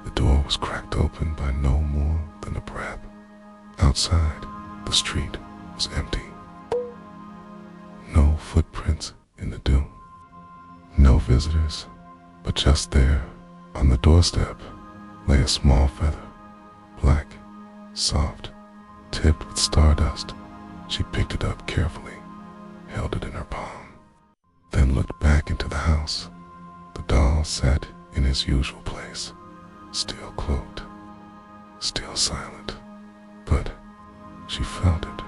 The door was cracked open by no more than a breath. Outside, the street was empty. No footprints in the dew. No visitors, but just there, on the doorstep, lay a small feather, black, soft, tipped with stardust. She picked it up carefully, held it in her palm, then looked back into the house. The doll sat in his usual place, still cloaked, still silent, but she felt it.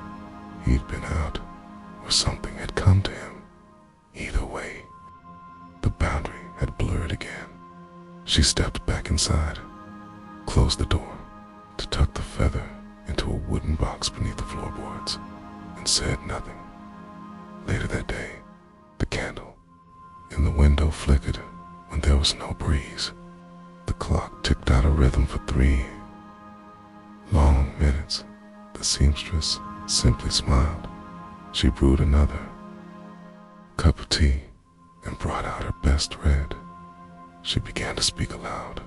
He'd been out, or something had come to him. Either way, the boundary had blurred again. She stepped back inside, closed the door to tuck the feather into a wooden box beneath the floorboards, and said nothing. Later that day, the candle in the window flickered when there was no breeze. The clock ticked out a rhythm for 3 long minutes. The seamstress simply smiled. She brewed another cup of tea and brought out her best thread. She began to speak aloud,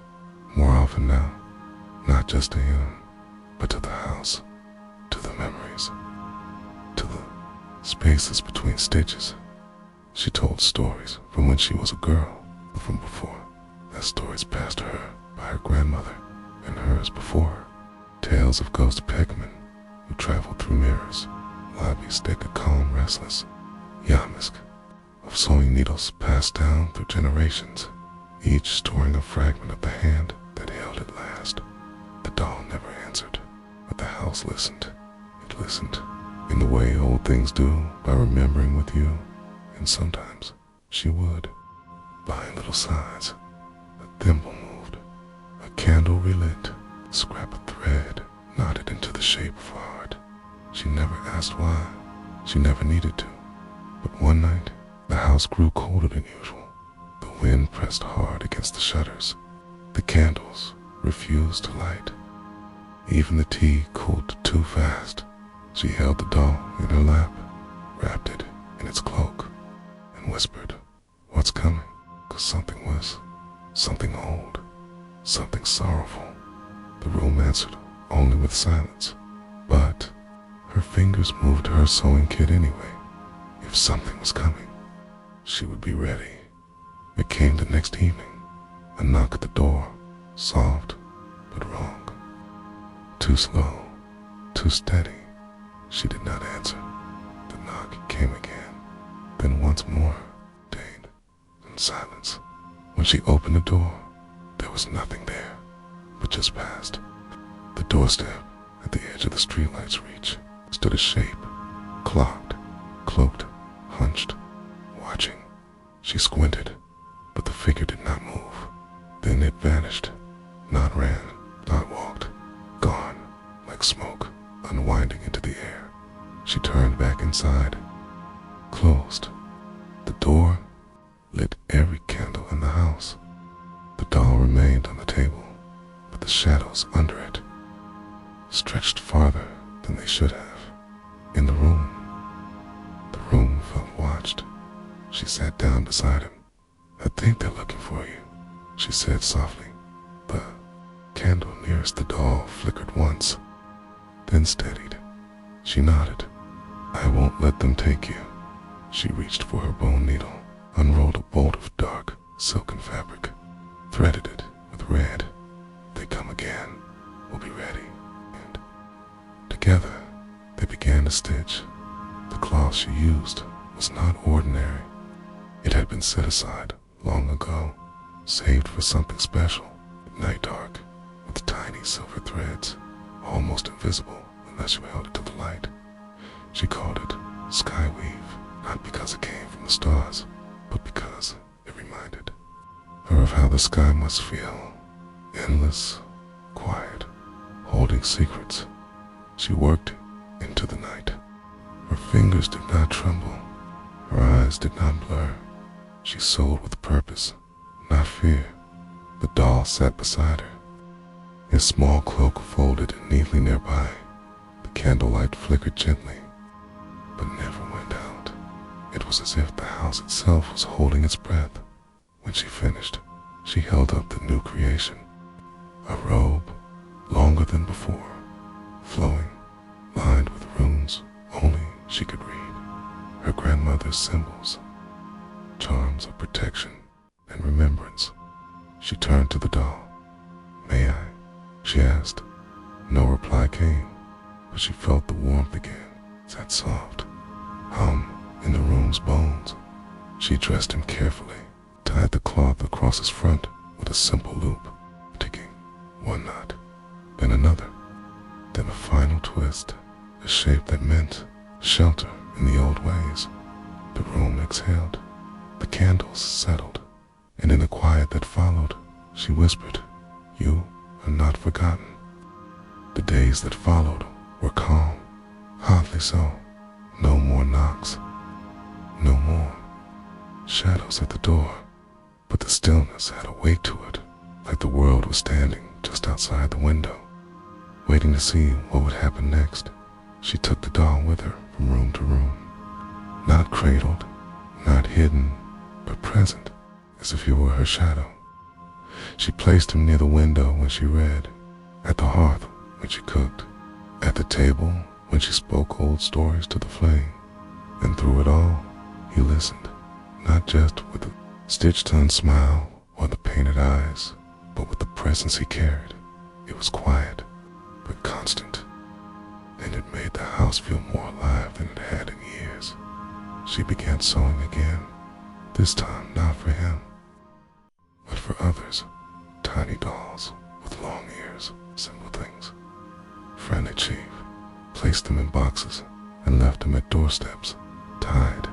more often now, not just to him, but to the house, to the memories, to the spaces between stitches. She told stories from when she was a girl, from before, that stories passed her by her grandmother and hers before her. Tales of ghost pegmen who traveled through mirrors, lobbies that could calm restless, yamisk, of sewing needles passed down through generations, each storing a fragment of the hand that held it last. The doll never answered, but the house listened. It listened in the way old things do, by remembering with you, and sometimes she would, by little sighs. A thimble moved, a candle relit, a scrap of thread knotted into the shape of a heart. She never asked why, she never needed to, but one night, the house grew colder than usual. The wind pressed hard against the shutters. The candles refused to light. Even the tea cooled too fast. She held the doll in her lap, wrapped it in its cloak, and whispered, "What's coming?" 'Cause something old, something sorrowful. The room answered only with silence, but her fingers moved to her sewing kit anyway. If something was coming, she would be ready. It came the next evening, a knock at the door, soft but wrong. Too slow, too steady. She did not answer. The knock came again, then once more, Dane, in silence. When she opened the door, there was nothing there, but just past the doorstep, at the edge of the streetlight's reach, stood a shape, clocked, cloaked, hunched, watching. She squinted, but the figure did not move. Then it vanished, not ran, not walked, gone, like smoke, unwinding into the air. She turned back inside, closed the door, lit every candle in the house. The doll remained on the table, but the shadows under it stretched farther than they should have. In the room felt watched. She sat down beside him. "I think they're looking for you," she said softly. The candle nearest the doll flickered once, then steadied. She nodded. "I won't let them take you." She reached for her bone needle, unrolled a bolt of dark, silken fabric, threaded it with red. "They come again, we'll be ready." And together, they began to stitch. The cloth she used was not ordinary. It had been set aside long ago, saved for something special, night dark, with tiny silver threads, almost invisible unless you held it to the light. She called it Sky Weave, not because it came from the stars, but because it reminded her of how the sky must feel, endless, quiet, holding secrets. She worked into the night. Her fingers did not tremble, her eyes did not blur. She sewed with purpose, not fear. The doll sat beside her, his small cloak folded neatly nearby. The candlelight flickered gently, but never went out. It was as if the house itself was holding its breath. When she finished, she held up the new creation, a robe longer than before, flowing, lined with runes only she could read, her grandmother's symbols, charms of protection and remembrance. She turned to the doll. "May I?" she asked. No reply came, but she felt the warmth again, that soft hum in the room's bones. She dressed him carefully, tied the cloth across his front with a simple loop, ticking one knot, then another, then a final twist, a shape that meant shelter in the old ways. The room exhaled, the candles settled, and in the quiet that followed, she whispered, "You are not forgotten." The days that followed were calm, oddly so. No more knocks, no more shadows at the door, but the stillness had a weight to it, like the world was standing just outside the window, waiting to see what would happen next. She took the doll with her from room to room, not cradled, not hidden, but present, as if he were her shadow. She placed him near the window when she read, at the hearth when she cooked, at the table when she spoke old stories to the flame. And through it all, he listened, not just with a stitched-on smile or the painted eyes, but with the presence he carried. It was quiet, but constant, and it made the house feel more alive than it had in years. She began sewing again, this time not for him, but for others. Tiny dolls with long ears, simple things. Friendly Chief placed them in boxes and left them at doorsteps, tied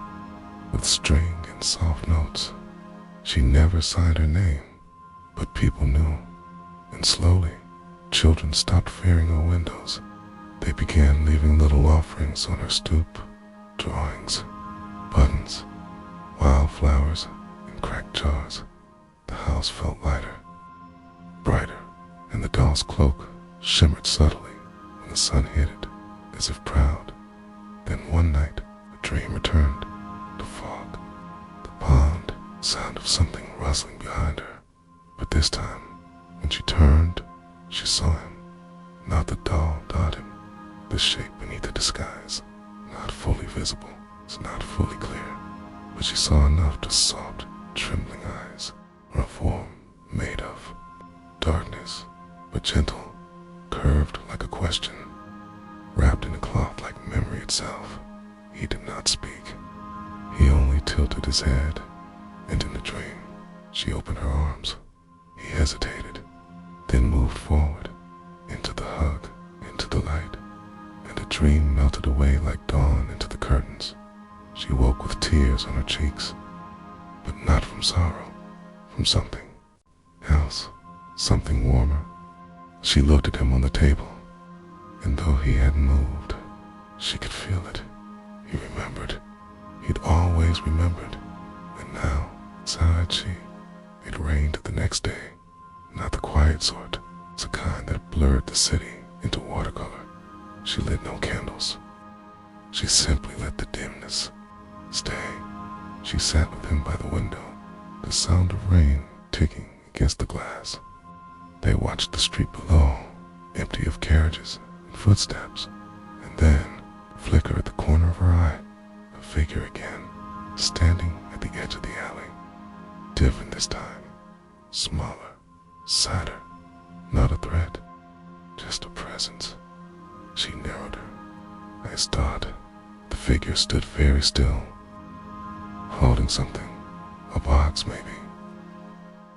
with string and soft notes. She never signed her name, but people knew, and slowly, children stopped fearing her windows. They began leaving little offerings on her stoop, drawings, buttons, wildflowers, and cracked jars. The house felt lighter, brighter, and the doll's cloak shimmered subtly when the sun hit it, as if proud. Then one night, a dream returned. The fog, the pond, sound of something rustling behind her. But this time, when she turned, she saw him. Not the doll dot him, the shape beneath the disguise. Not fully visible, it's not fully clear. But she saw enough to soft, trembling eyes, or a form made of darkness, but gentle, curved like a question, wrapped in a cloth like memory itself. He did not speak. He only tilted his head, and in the dream, she opened her arms. He hesitated, then moved forward, into the hug, into the light, and the dream melted away like dawn into the curtains. She woke with tears on her cheeks, but not from sorrow, from something else, something warmer. She looked at him on the table, and though he hadn't moved, she could feel it. He remembered. He'd always remembered. And now, sighed she, it rained the next day. Not the quiet sort. It's a kind that blurred the city into watercolor. She lit no candles. She simply let the dimness stay. She sat with him by the window, the sound of rain ticking against the glass. They watched the street below, empty of carriages and footsteps, and then, flicker at the corner of her eye, a figure again, standing at the edge of the alley. Different this time, smaller, sadder, not a threat, just a presence. She narrowed her eyes. Thought the figure stood very still, holding something, a box maybe,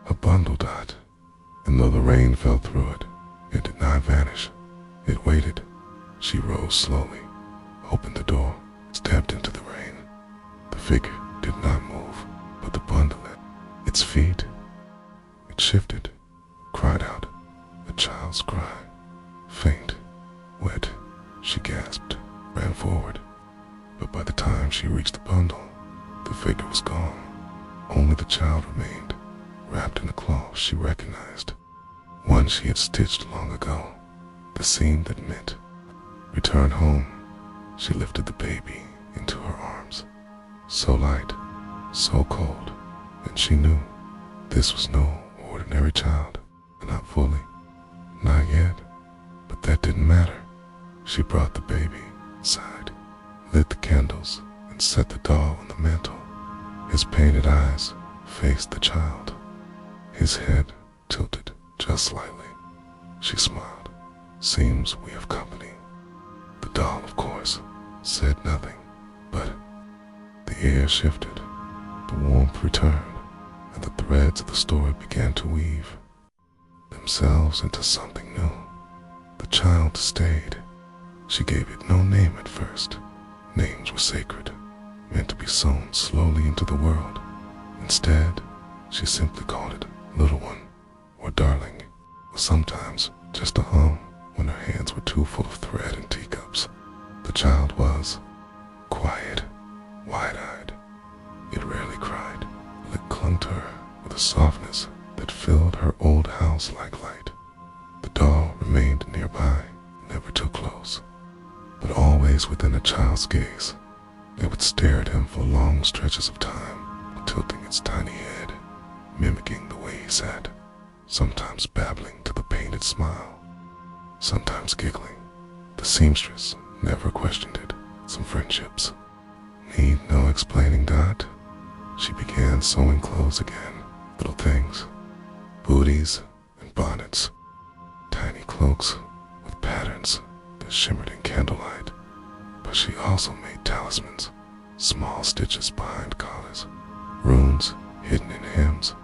a bundle dot, and though the rain fell through it, it did not vanish. It waited. She rose slowly, opened the door, stepped into the rain. The figure did not move, but the bundle, its feet, it shifted, cried out, a child's cry, faint, wet. She gasped, ran forward, but by the time she reached the bundle, the figure was gone. Only the child remained, wrapped in a cloth she recognized, one she had stitched long ago, the seam that meant return home. She lifted the baby into her arms, so light, so cold, and she knew this was no ordinary child, not fully, not yet, but that didn't matter. She brought the baby inside, lit the candles, and set the doll on the mantel. His painted eyes faced the child, his head tilted just slightly. She smiled. Seems we have company. The doll, of course, said nothing, but the air shifted, the warmth returned, and the threads of the story began to weave themselves into something new. The child stayed. She gave it no name at first. Names were sacred, meant to be sown slowly into the world. Instead, she simply called it Little One, or Darling, or sometimes just a hum when her hands were too full of thread and teacups. The child was quiet, wide-eyed. It rarely cried, but it clung to her with a softness that filled her old house like light. The doll remained nearby, never too close, but always within a child's gaze. It would stare at him for long stretches of time, tilting its tiny head, mimicking the way he sat, sometimes babbling to the painted smile, sometimes giggling. The seamstress never questioned it. Some friendships need no explaining, Dot. She began sewing clothes again, little things, booties and bonnets, tiny cloaks with patterns that shimmered in candlelight. But she also made talismans, small stitches behind collars, runes hidden in hems,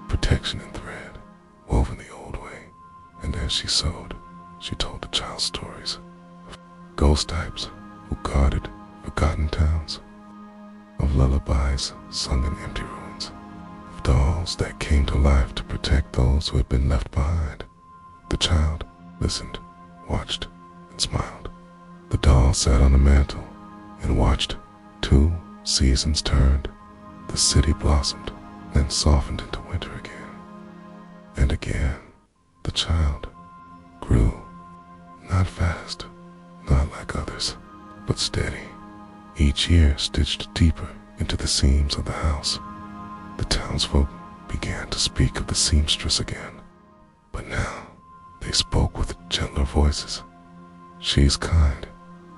protection in thread, woven the old way. And as she sewed, she told the child stories of ghost types who guarded forgotten towns, of lullabies sung in empty ruins, of dolls that came to life to protect those who had been left behind. The child listened, watched, and smiled. The doll sat on the mantel and watched. 2 seasons turned. The city blossomed, then softened into winter again. And again, the child grew, not fast, not like others, but steady. Each year stitched deeper into the seams of the house. The townsfolk began to speak of the seamstress again, but now they spoke with gentler voices. She's kind,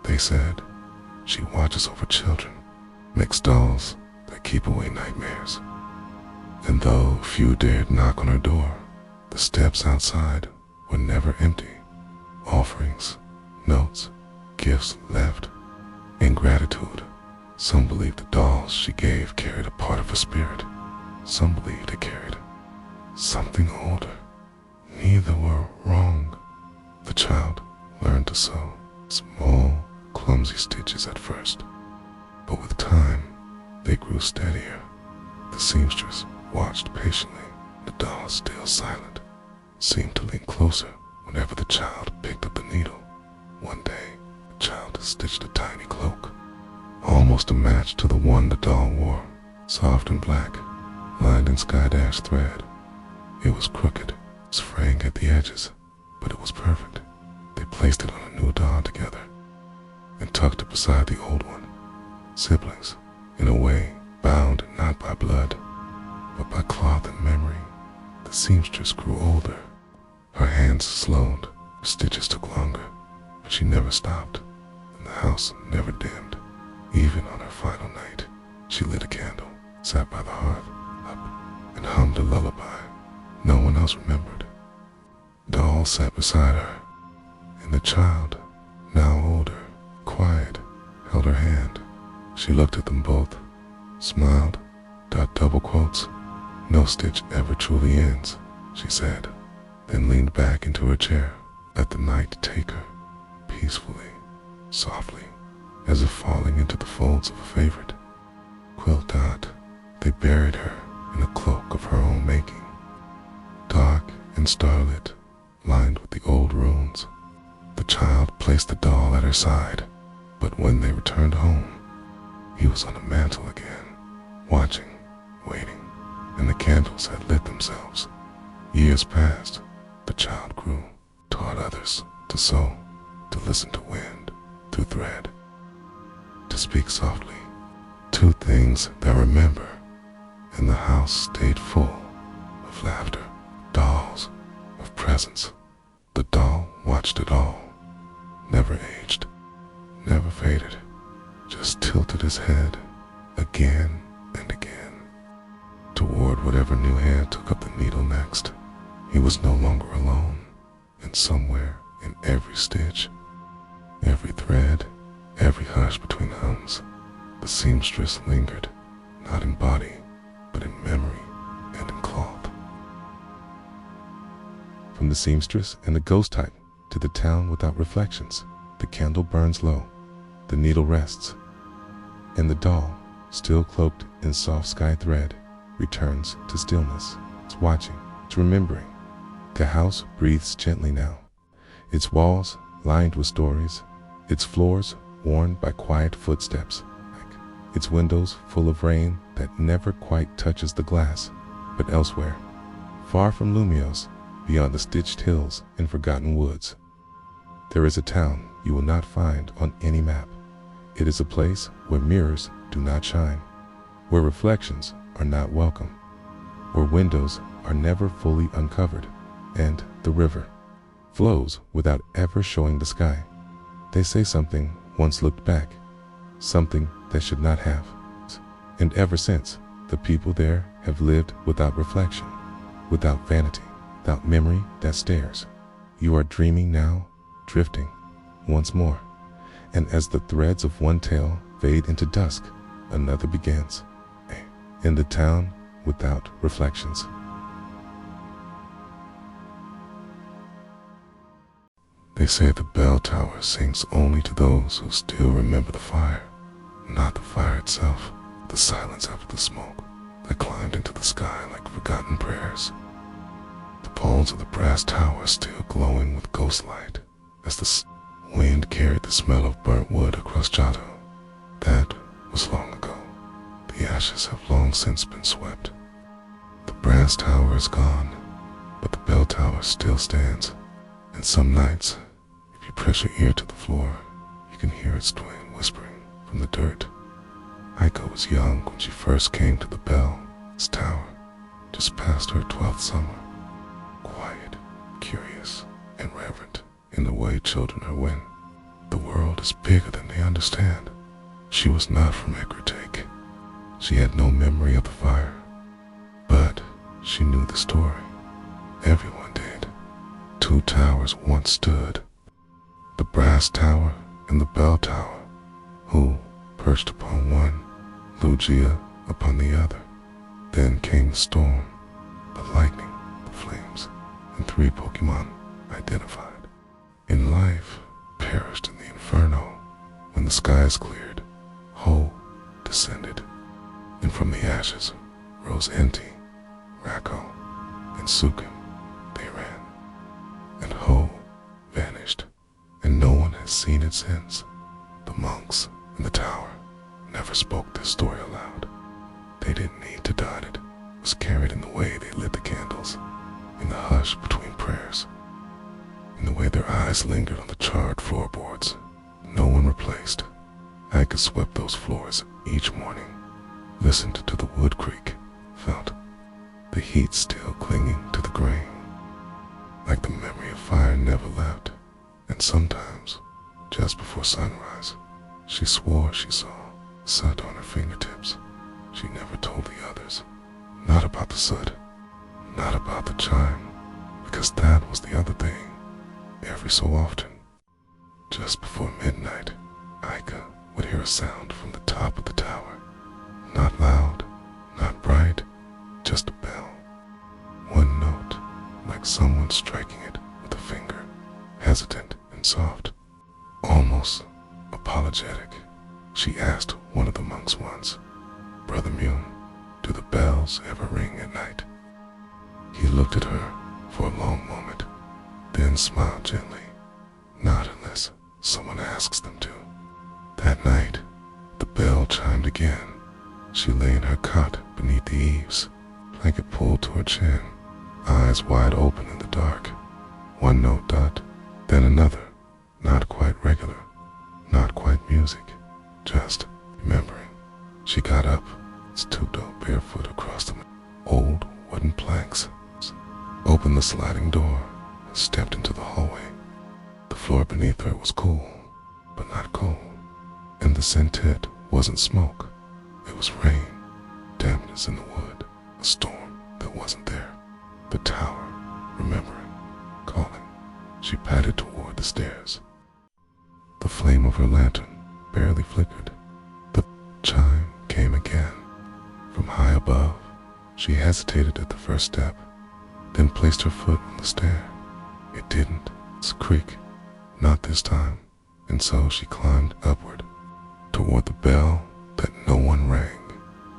they said. She watches over children, makes dolls that keep away nightmares. And though few dared knock on her door, the steps outside were never empty. Offerings, notes, gifts left. In gratitude, some believed the dolls she gave carried a part of her spirit. Some believed it carried something older. Neither were wrong. The child learned to sew small, clumsy stitches at first, but with time, they grew steadier. The seamstress watched patiently. The doll, still silent, seemed to lean closer whenever the child picked up the needle. One day, the child stitched a tiny cloak, almost a match to the one the doll wore, soft and black, lined in sky-dash thread. It was crooked, was fraying at the edges, but it was perfect. They placed it on a new doll together and tucked it beside the old one. Siblings, in a way, bound not by blood, but by cloth and memory. The seamstress grew older. Her hands slowed, her stitches took longer, but she never stopped, and the house never dimmed. Even on her final night, she lit a candle, sat by the hearth, and hummed a lullaby no one else remembered. Doll sat beside her, and the child, now older, quiet, held her hand. She looked at them both, smiled, double quotes. "No stitch ever truly ends," she said, then leaned back into her chair, let the night take her, peacefully, softly, as if falling into the folds of a favorite. Quilt dot, they buried her in a cloak of her own making, dark and starlit, lined with the old runes. The child placed the doll at her side, but when they returned home, he was on the mantel again, watching, waiting, and the candles had lit themselves. Years passed. The child grew, taught others to sew, to listen to wind through thread, to speak softly. Two things that remember, and the house stayed full of laughter, dolls, of presents. The doll watched it all, never aged, never faded, just tilted his head again and again toward whatever new hand took up the needle next. He was no longer alone, and somewhere in every stitch, every thread, every hush between hums, the seamstress lingered, not in body, but in memory and in cloth. From the seamstress and the ghost type to the town without reflections, the candle burns low, the needle rests, and the doll, still cloaked in soft sky thread, returns to stillness. It's watching, it's remembering. The house breathes gently now, its walls lined with stories, its floors worn by quiet footsteps, its windows full of rain that never quite touches the glass, but elsewhere, far from Lumios, beyond the stitched hills and forgotten woods. There is a town you will not find on any map. It is a place where mirrors do not shine, where reflections are not welcome, where windows are never fully uncovered, and the river flows without ever showing the sky. They say something once looked back, something that should not have. And ever since, the people there have lived without reflection, without vanity, without memory that stares. You are dreaming now, drifting once more, and as the threads of one tale fade into dusk, another begins. In the town without reflections. They say the bell tower sings only to those who still remember the fire, not the fire itself, the silence after the smoke that climbed into the sky like forgotten prayers. The poles of the brass tower still glowing with ghost light as the wind carried the smell of burnt wood across Giotto. That was long ago. The ashes have long since been swept. The brass tower is gone, but the bell tower still stands. And some nights, if you press your ear to the floor, can hear its twin whispering from the dirt. Aika was young when she first came to the Bell's Tower, just past her 12th summer. Quiet, curious, and reverent in the way children are when the world is bigger than they understand. She was not from Ekritake. She had no memory of the fire, but she knew the story. Everyone did. 2 towers once stood, the Brass Tower and the Bell Tower, who perched upon one, Lugia upon the other. Then came the storm, the lightning, the flames, and 3 Pokémon identified. In life, perished in the inferno. When the skies cleared, Ho descended, and from the ashes rose Enti, Rako, and Sukin. They ran, and Ho vanished, and no one has seen it since. The monks in the tower never spoke this story aloud. They didn't need to dot it. It was carried in the way they lit the candles, in the hush between prayers, in the way their eyes lingered on the charred floorboards. No one replaced. Aika swept those floors each morning, listened to the wood creak, felt the heat still clinging to the grain, like the memory of fire never left. And sometimes, just before sunrise, she swore she saw soot on her fingertips. She never told the others. Not about the soot, not about the chime, because that was the other thing. Every so often, just before midnight, Aika would hear a sound from the top of the tower. Not loud, not bright, just a bell. One note, like someone striking it with a finger, hesitant and soft, almost apologetic. She asked one of the monks once, "Brother Mune, do the bells ever ring at night?" He looked at her for a long moment, then smiled gently. "Not unless someone asks them to." That night, the bell chimed again. She lay in her cot beneath the eaves, blanket pulled to her chin, eyes wide open in the dark. One note dot, then another, not quite regular, not quite music, just remembering. She got up, stooped out barefoot across the old wooden planks, opened the sliding door, and stepped into the hallway. The floor beneath her was cool, but not cold, and the scented wasn't smoke. It was rain, dampness in the wood, a storm that wasn't there. The tower, remembering, calling. She padded toward the stairs. The flame of her lantern barely flickered. The chime came again. From high above, she hesitated at the first step, then placed her foot on the stair. It didn't creak, not this time, and so she climbed upward, toward the bell that no one rang.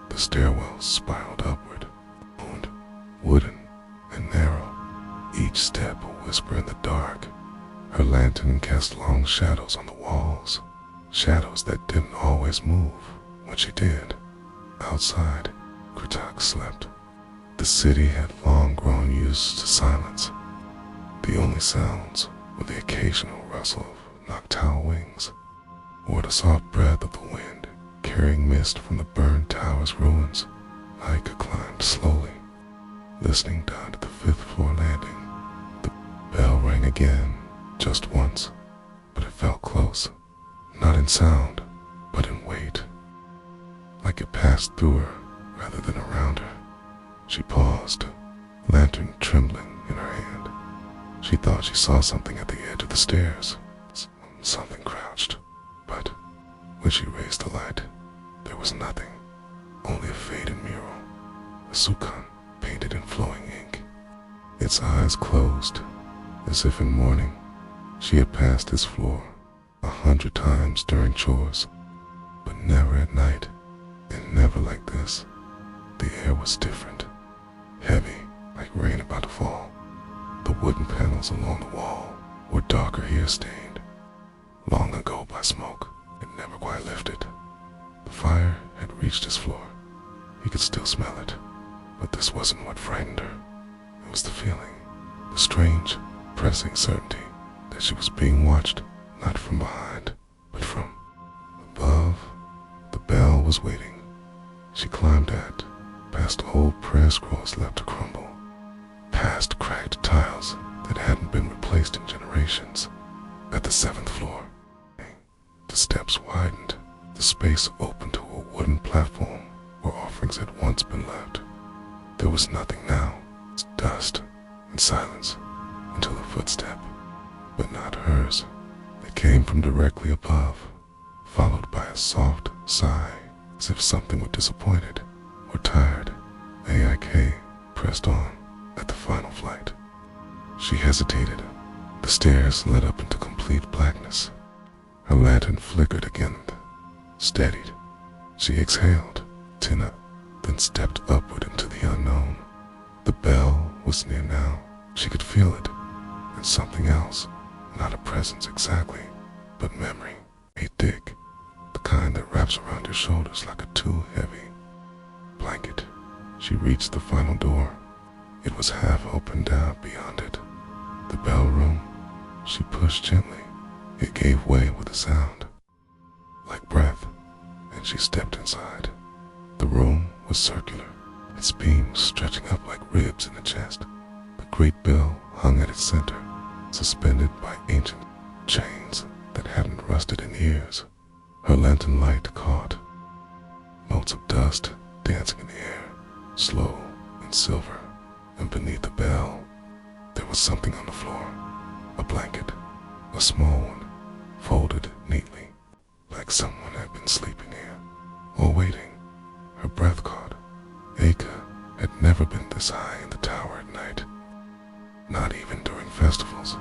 The stairwell spiraled upward, wooden and narrow, each step a whisper in the dark. Her lantern cast long shadows on the walls, shadows that didn't always move when she did. Outside, Kritak slept. The city had long grown used to silence. The only sounds were the occasional rustle of nocturnal wings, or the soft breath of the wind carrying mist from the burned tower's ruins. Aika climbed slowly, listening down to the 5th floor landing. The bell rang again, just once, but it felt close, not in sound, but in weight, like it passed through her rather than around her. She paused, lantern trembling in her hand. She thought she saw something at the edge of the stairs, something crouched, but when she raised the light, there was nothing, only a faded mural, a Sukan painted in flowing ink. Its eyes closed, as if in mourning. She had passed this floor 100 times during chores, but never at night, and never like this. The air was different, heavy, like rain about to fall. The wooden panels along the wall were darker here stained, long ago by smoke, and never quite lifted. The fire had reached his floor. He could still smell it, but this wasn't what frightened her. It was the feeling, the strange, pressing certainty that she was being watched, not from behind, but from was waiting. She climbed past old prayer scrolls left to crumble, past cracked tiles that hadn't been replaced in generations. At the 7th floor, the steps widened. The space opened to a wooden platform where offerings had once been left. There was nothing now, just dust and silence, until a footstep, but not hers. It came from directly above, followed by a soft sigh, as if something were disappointed or tired. AIK pressed on at the final flight. She hesitated. The stairs led up into complete blackness. Her lantern flickered again, steadied. She exhaled, Tina, then stepped upward into the unknown. The bell was near now. She could feel it, and something else, not a presence exactly, but memory, a thick, the kind that wraps around your shoulders like a too heavy blanket. She reached the final door. It was half opened out beyond it. The bell room. She pushed gently. It gave way with a sound, like breath, and she stepped inside. The room was circular, its beams stretching up like ribs in the chest. The great bell hung at its center, suspended by ancient chains that hadn't rusted in years. Her lantern light caught motes of dust dancing in the air, slow and silver, and beneath the bell, there was something on the floor, a blanket, a small one, folded neatly, like someone had been sleeping here, or waiting. Her breath caught. Aka had never been this high in the tower at night, not even during festivals.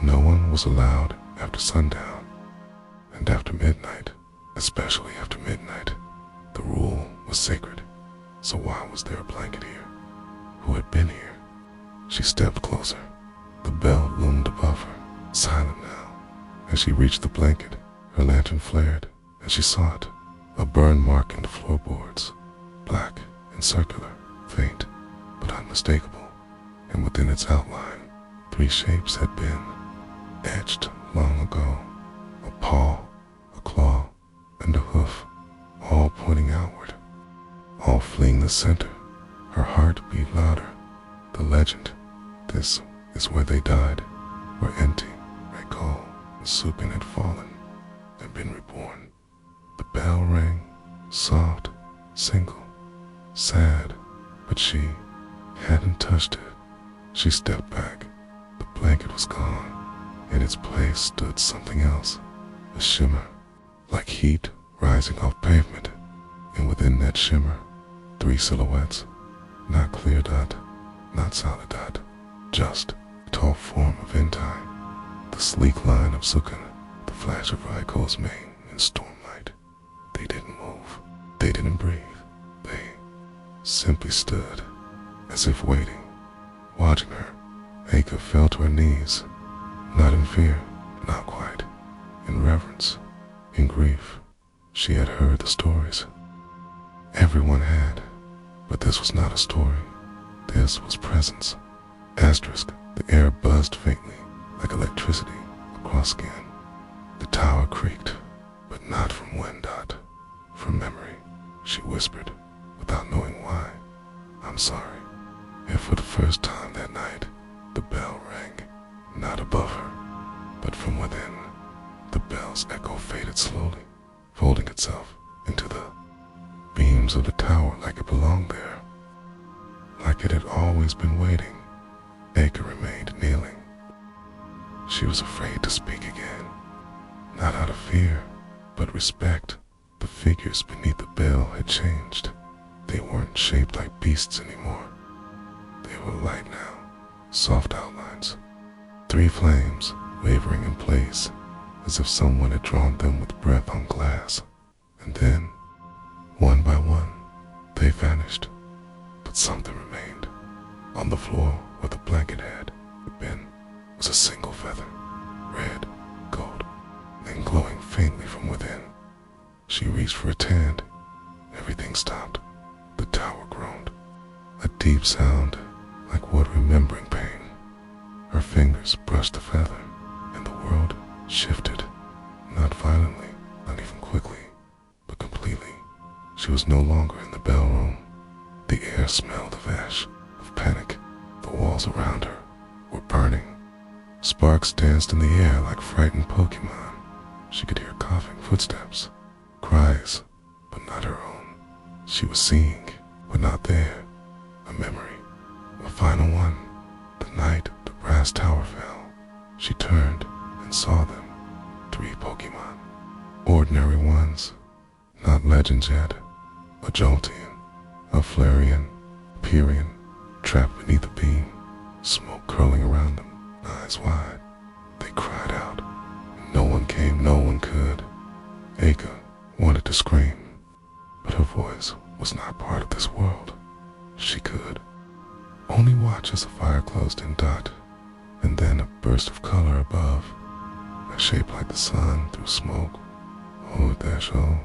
No one was allowed after sundown, and after midnight, especially after midnight, the rule was sacred. So why was there a blanket here? Who had been here? She stepped closer. The bell loomed above her, silent now. As she reached the blanket, her lantern flared, and she saw it, a burn mark in the floorboards, black and circular, faint but unmistakable, and within its outline, 3 shapes had been etched long ago: a paw, a claw, and a hoof, all pointing outward, all fleeing the center. Her heart beat louder. The legend, this is where they died, where empty, Rekol, and Supin had fallen and been reborn. The bell rang, soft, single, sad, but she hadn't touched it. She stepped back. The blanket was gone. In its place stood something else, a shimmer, like heat rising off pavement, and within that shimmer, 3 silhouettes, not clear dot, not solid dot, just the tall form of Bedtime, the sleek line of Sukan, the flash of Raikol's mane in stormlight. They didn't move. They didn't breathe. They simply stood, as if waiting, watching her. Aka fell to her knees, not in fear, not quite, in reverence, in grief. She had heard the stories. Everyone had, but this was not a story. This was presence. Asterisk, the air buzzed faintly, like electricity, across skin. The tower creaked, but not from wind dot, from memory. She whispered, without knowing why, "I'm sorry." And for the first time that night, the bell rang, not above her, but from within. The bell's echo faded slowly, folding itself into the beams of the tower like it belonged there, like it had always been waiting. Aka remained kneeling. She was afraid to speak again, not out of fear, but respect. The figures beneath the bell had changed. They weren't shaped like beasts anymore. They were light now, soft outlines, 3 flames wavering in place, as if someone had drawn them with breath on glass. And then, one by one, they vanished, but something remained. On the floor where the blanket had been was a single feather, red, gold, and glowing faintly from within. She reached for its hand. Everything stopped. The tower groaned, a deep sound like one remembering pain. Her fingers brushed the feather, and the world shifted, not violently, not even quickly, but completely. She was no longer in the bell room. The air smelled of ash, of panic. The walls around her were burning. Sparks danced in the air like frightened Pokémon. She could hear coughing footsteps, cries, but not her own. She was seeing, but not there. A memory, a final one. The night the brass tower fell. She turned and saw them. 3 Pokémon. Ordinary ones, not legends yet. A Jolteon, a Flareon, a Pierian, trapped beneath a beam, smoke curling around them, eyes wide. They cried out, and no one came, no one could. Aka wanted to scream, but her voice was not part of this world. She could only watch as the fire closed in dot, and then a burst of color above, a shape like the sun through smoke. Oh, dash, oh.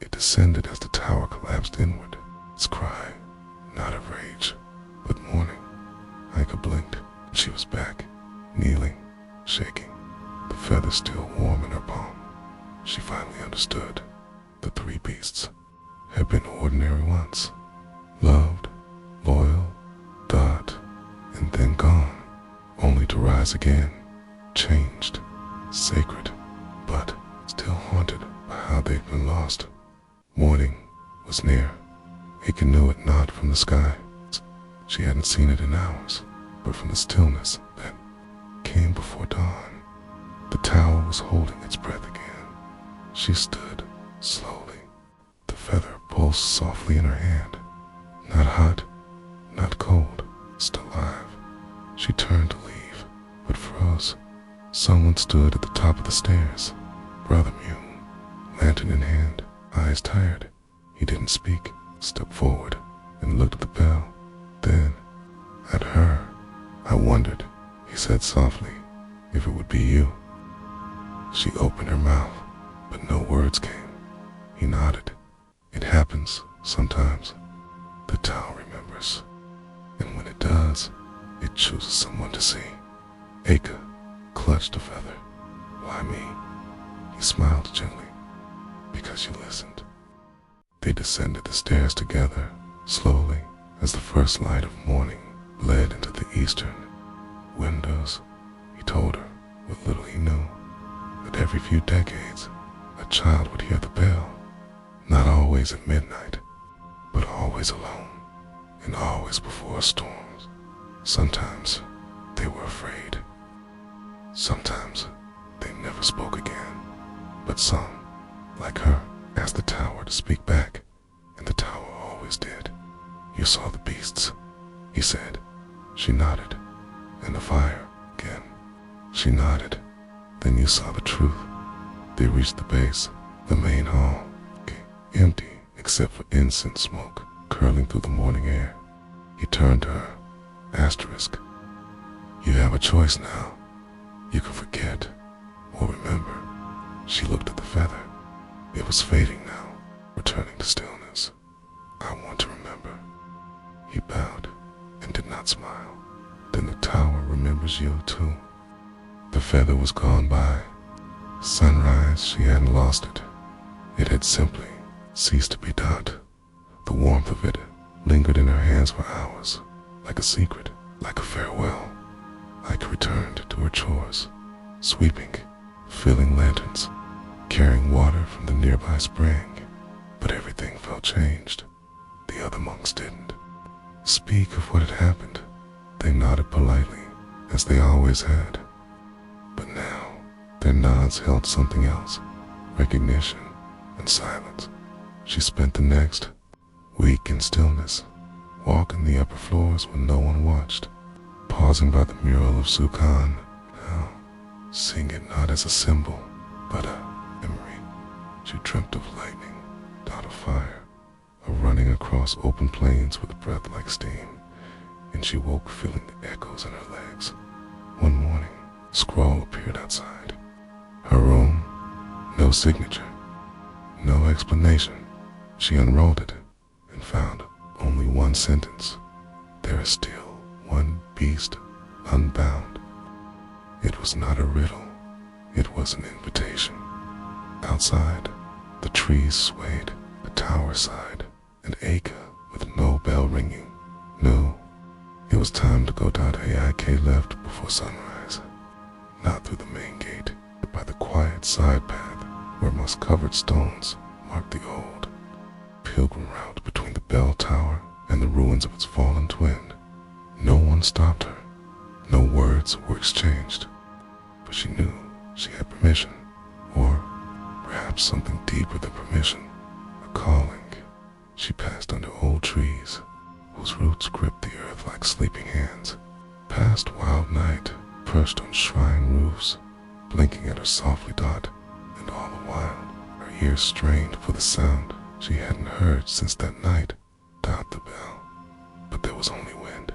It descended as the tower collapsed inward, its cry, not of rage, but mourning. Ika blinked, and she was back, kneeling, shaking, the feather still warm in her palm. She finally understood. The 3 beasts had been ordinary ones, loved, loyal, dot, and then gone, only to rise again, changed, sacred, but still haunted by how they'd been lost. Morning was near. Ika knew it not from the sky. She hadn't seen it in hours, but from the stillness that came before dawn. The tower was holding its breath again. She stood slowly, the feather pulsed softly in her hand. Not hot, not cold, just alive. She turned to leave, but froze. Someone stood at the top of the stairs. Brother Mew, lantern in hand, eyes tired. He didn't speak, stepped forward and looked at the bell, then at her. I wondered, he said softly, if it would be you. She opened her mouth, but no words came. He nodded. It happens sometimes. The tower remembers, and when it does, it chooses someone to see. Aka clutched a feather. Why me? He smiled gently. Because you listened. They descended the stairs together, slowly, as the first light of morning led into the eastern windows. He told her, what little he knew, that every few decades, a child would hear the bell, not always at midnight, but always alone, and always before storms. Sometimes they were afraid. Sometimes they never spoke again, but some, like her, asked the tower to speak back, and the tower always did. You saw the beasts, he said. She nodded. And the fire, again. She nodded. Then you saw the truth. They reached the base, the main hall, empty except for incense smoke curling through the morning air. He turned to her, asterisk. You have a choice now. You can forget or remember. She looked at the feather. It was fading now, returning to stillness. I want to remember. He bowed and did not smile. Then the tower remembers you too. The feather was gone by. Sunrise, she hadn't lost it. It had simply ceased to be dot. The warmth of it lingered in her hands for hours, like a secret, like a farewell. Ike returned to her chores, sweeping, filling lanterns, carrying water from the nearby spring. But everything felt changed. The other monks didn't. Speak of what had happened. They nodded politely, as they always had. But now, their nods held something else, recognition and silence. She spent the next week in stillness, walking the upper floors when no one watched, pausing by the mural of Sukan, now seeing it not as a symbol, but a memory. She dreamt of lightning, dot of fire, of running across open plains with a breath like steam, and she woke feeling the echoes in her legs. One morning, a scroll appeared outside. Her room, no signature, no explanation. She unrolled it and found only one sentence. There is still one beast unbound. It was not a riddle, it was an invitation. Outside, the trees swayed, a tower side, and Aka, with no bell ringing, knew it was time to go down AIK left before sunrise. Not through the main gate, but by the quiet side path where moss-covered stones marked the old pilgrim route between the bell tower and the ruins of its fallen twin. No one stopped her. No words were exchanged, but she knew she had permission, or perhaps something deeper than permission, a calling. She passed under old trees, whose roots gripped the earth like sleeping hands, past wild night, perched on shrine roofs, blinking at her softly dot, and all the while, her ears strained for the sound she hadn't heard since that night, dialed the bell. But there was only wind.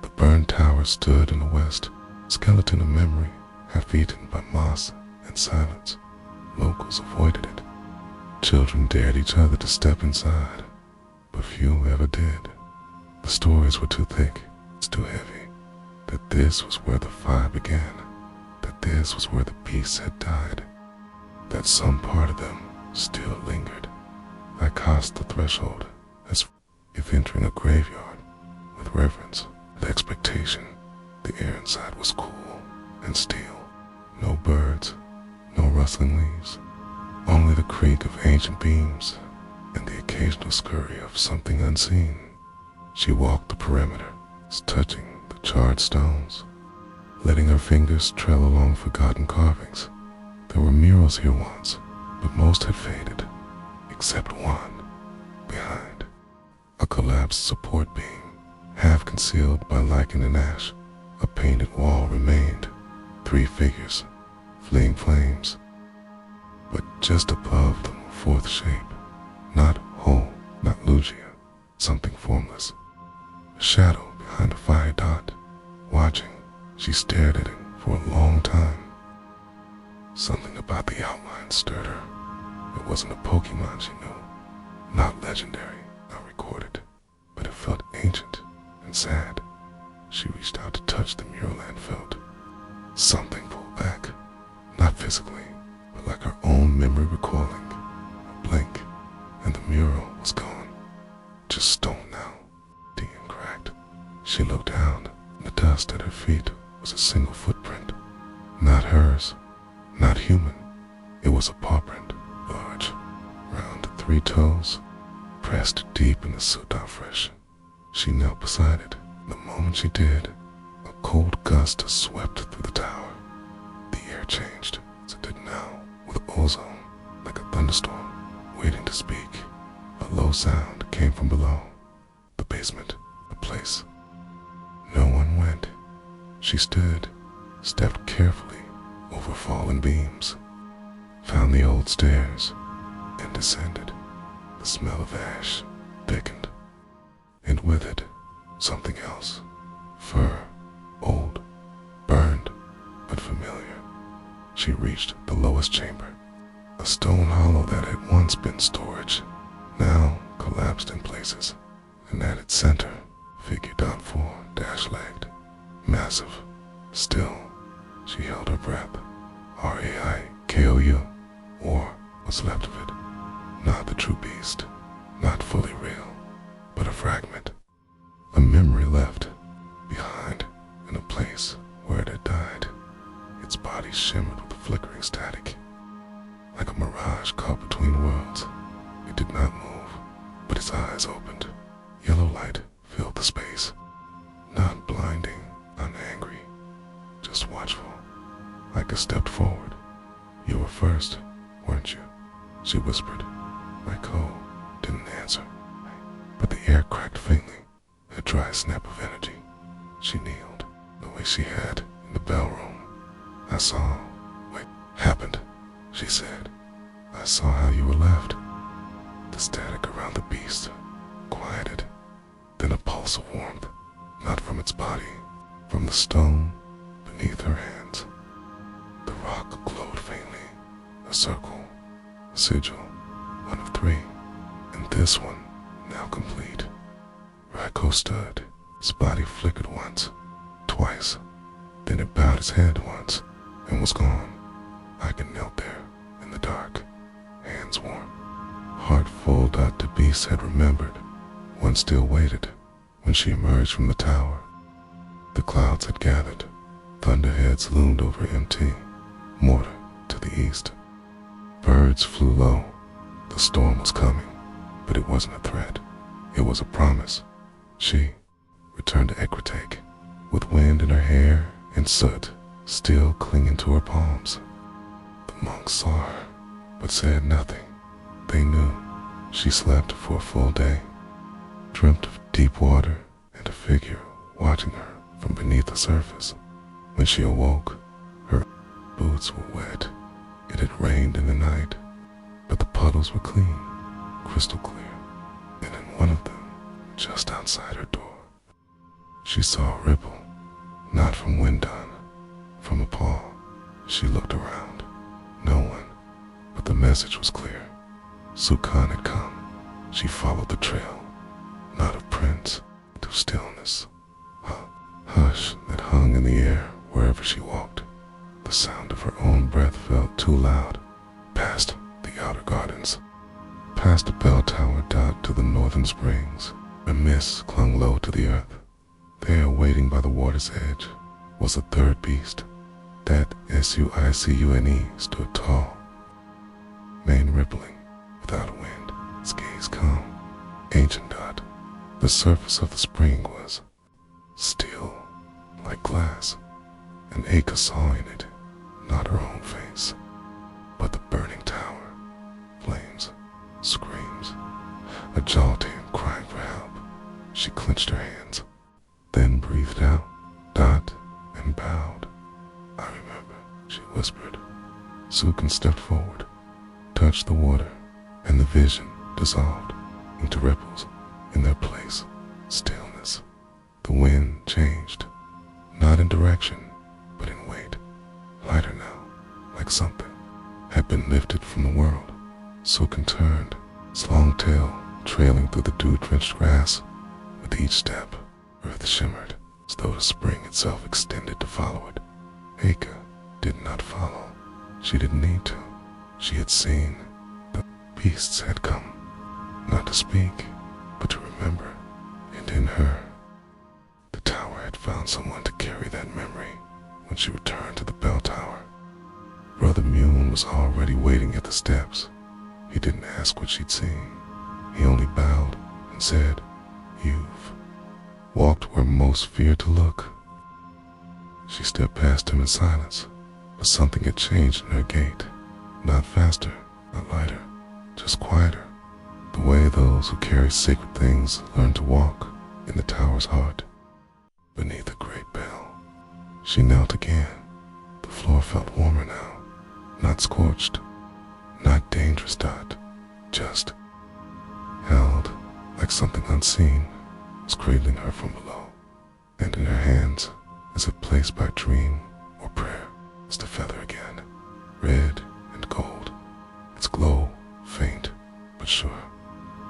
The burned tower stood in the west, skeleton of memory, half eaten by moss and silence. Locals avoided it. Children dared each other to step inside, but few ever did. The stories were too thick, too heavy, that this was where the fire began, that this was where the beasts had died, that some part of them still lingered. I crossed the threshold as if entering a graveyard with reverence, with expectation. The air inside was cool and still. No birds, no rustling leaves, only the creak of ancient beams and the occasional scurry of something unseen. She walked the perimeter, touching the charred stones, letting her fingers trail along forgotten carvings. There were murals here once, but most had faded, except one, behind. A collapsed support beam, half concealed by lichen and ash. A painted wall remained, 3 figures, fleeing flames. But just above them, a fourth shape, not whole, not Lugia, something formless. A shadow behind a fire dot. Watching, she stared at it for a long time. Something about the outline stirred her. It wasn't a Pokémon she knew, not legendary, not recorded, but it felt ancient and sad. She reached out to touch the mural and felt something pull back, not physically, but like her own memory recoiling. A blink, and the mural was gone. Just stone now, deep and cracked. She looked down, and the dust at her feet was a single footprint. Not hers, not human. It was a paw print, large, round 3 toes, pressed deep in the soot fresh. She knelt beside it. The moment she did, a cold gust swept through the tower. The air changed, as it did now, with ozone, like a thunderstorm, waiting to speak. A low sound came from below. The basement, the place. No one went. She stood, stepped carefully over fallen beams, found the old stairs, and descended. The smell of ash thickened, and with it, something else. Fur, old, burned, but familiar. She reached the lowest chamber, a stone hollow that had once been storage, now collapsed in places, and at its center, figure .4 dash-legged, massive, still. She held her breath. RAIKOU, or what's left of it. Not the true beast, not fully real, but a fragment. A memory left behind in a place where it had died. Its body shimmered with a flickering static, like a mirage caught between worlds. It did not move, but its eyes opened. Yellow light filled the space, not blinding, not angry, just watchful. Micah stepped forward. "You were first, weren't you?" she whispered. Micah didn't answer, but the air cracked faintly, a dry snap of energy. She kneeled, the way she had in the bell room. "I saw what happened," she said. "I saw how you were left." The static around the beast quieted, then a pulse of warmth, not from its body, from the stone beneath her hands. The rock glowed faintly, a circle, a sigil, one of 3, and this one, now complete. Raiko stood. His body flickered once, twice, then it bowed its head once, and was gone. Ika knelt there, in the dark, hands warm, heart full. The beast had remembered. One still waited when she emerged from the tower. The clouds had gathered. Thunderheads loomed over MT, Mortar to the east. Birds flew low. The storm was coming, but it wasn't a threat. It was a promise. She returned to Ecritake, with wind in her hair and soot still clinging to her palms. The monks saw her, but said nothing. They knew. She slept for a full day, dreamt of deep water and a figure watching her from beneath the surface. When she awoke, her boots were wet. It had rained in the night, but the puddles were clean, crystal clear, and in one of them, just outside her door, she saw a ripple, not from Windon, from a paw. She looked around. No one, but the message was clear. Sukan had come. She followed the trail, not of prints, to stillness, a hush that hung in the air wherever she walked. The sound of her own breath felt too loud. Past the outer gardens, past the bell tower to the northern springs, a mist clung low to the earth. There, waiting by the water's edge, was a third beast. That Suicune stood tall, mane rippling, without a wind, its gaze calm, ancient. The surface of the spring was still like glass, and Aka saw in it not her own face, but the burning tower, flames, screams, a Jaltan crying for help. She clenched her hands, then breathed out, and bowed. "I remember," she whispered. Sukan stepped forward, touched the water, and the vision dissolved into ripples. In their place, stillness. The wind changed, not in direction, but in weight, lighter now, like something had been lifted from the world. Sukan turned, its long tail trailing through the dew-drenched grass. With each step, earth shimmered, as though the spring itself extended to follow it. Aka did not follow. She didn't need to. She had seen. The beasts had come, not to speak, but to remember. And in her, the tower had found someone to carry that memory when she returned to the bell tower. Brother Mune was already waiting at the steps. He didn't ask what she'd seen. He only bowed and said, "You've walked where most feared to look." She stepped past him in silence, but something had changed in her gait. Not faster, not lighter, just quieter. The way those who carry sacred things learn to walk in the tower's heart, beneath a great bell. She knelt again. The floor felt warmer now, not scorched, not dangerous. Just held, like something unseen was cradling her from below. And in her hands, as if placed by dream or prayer, was the feather again, red and gold, its glow faint but sure.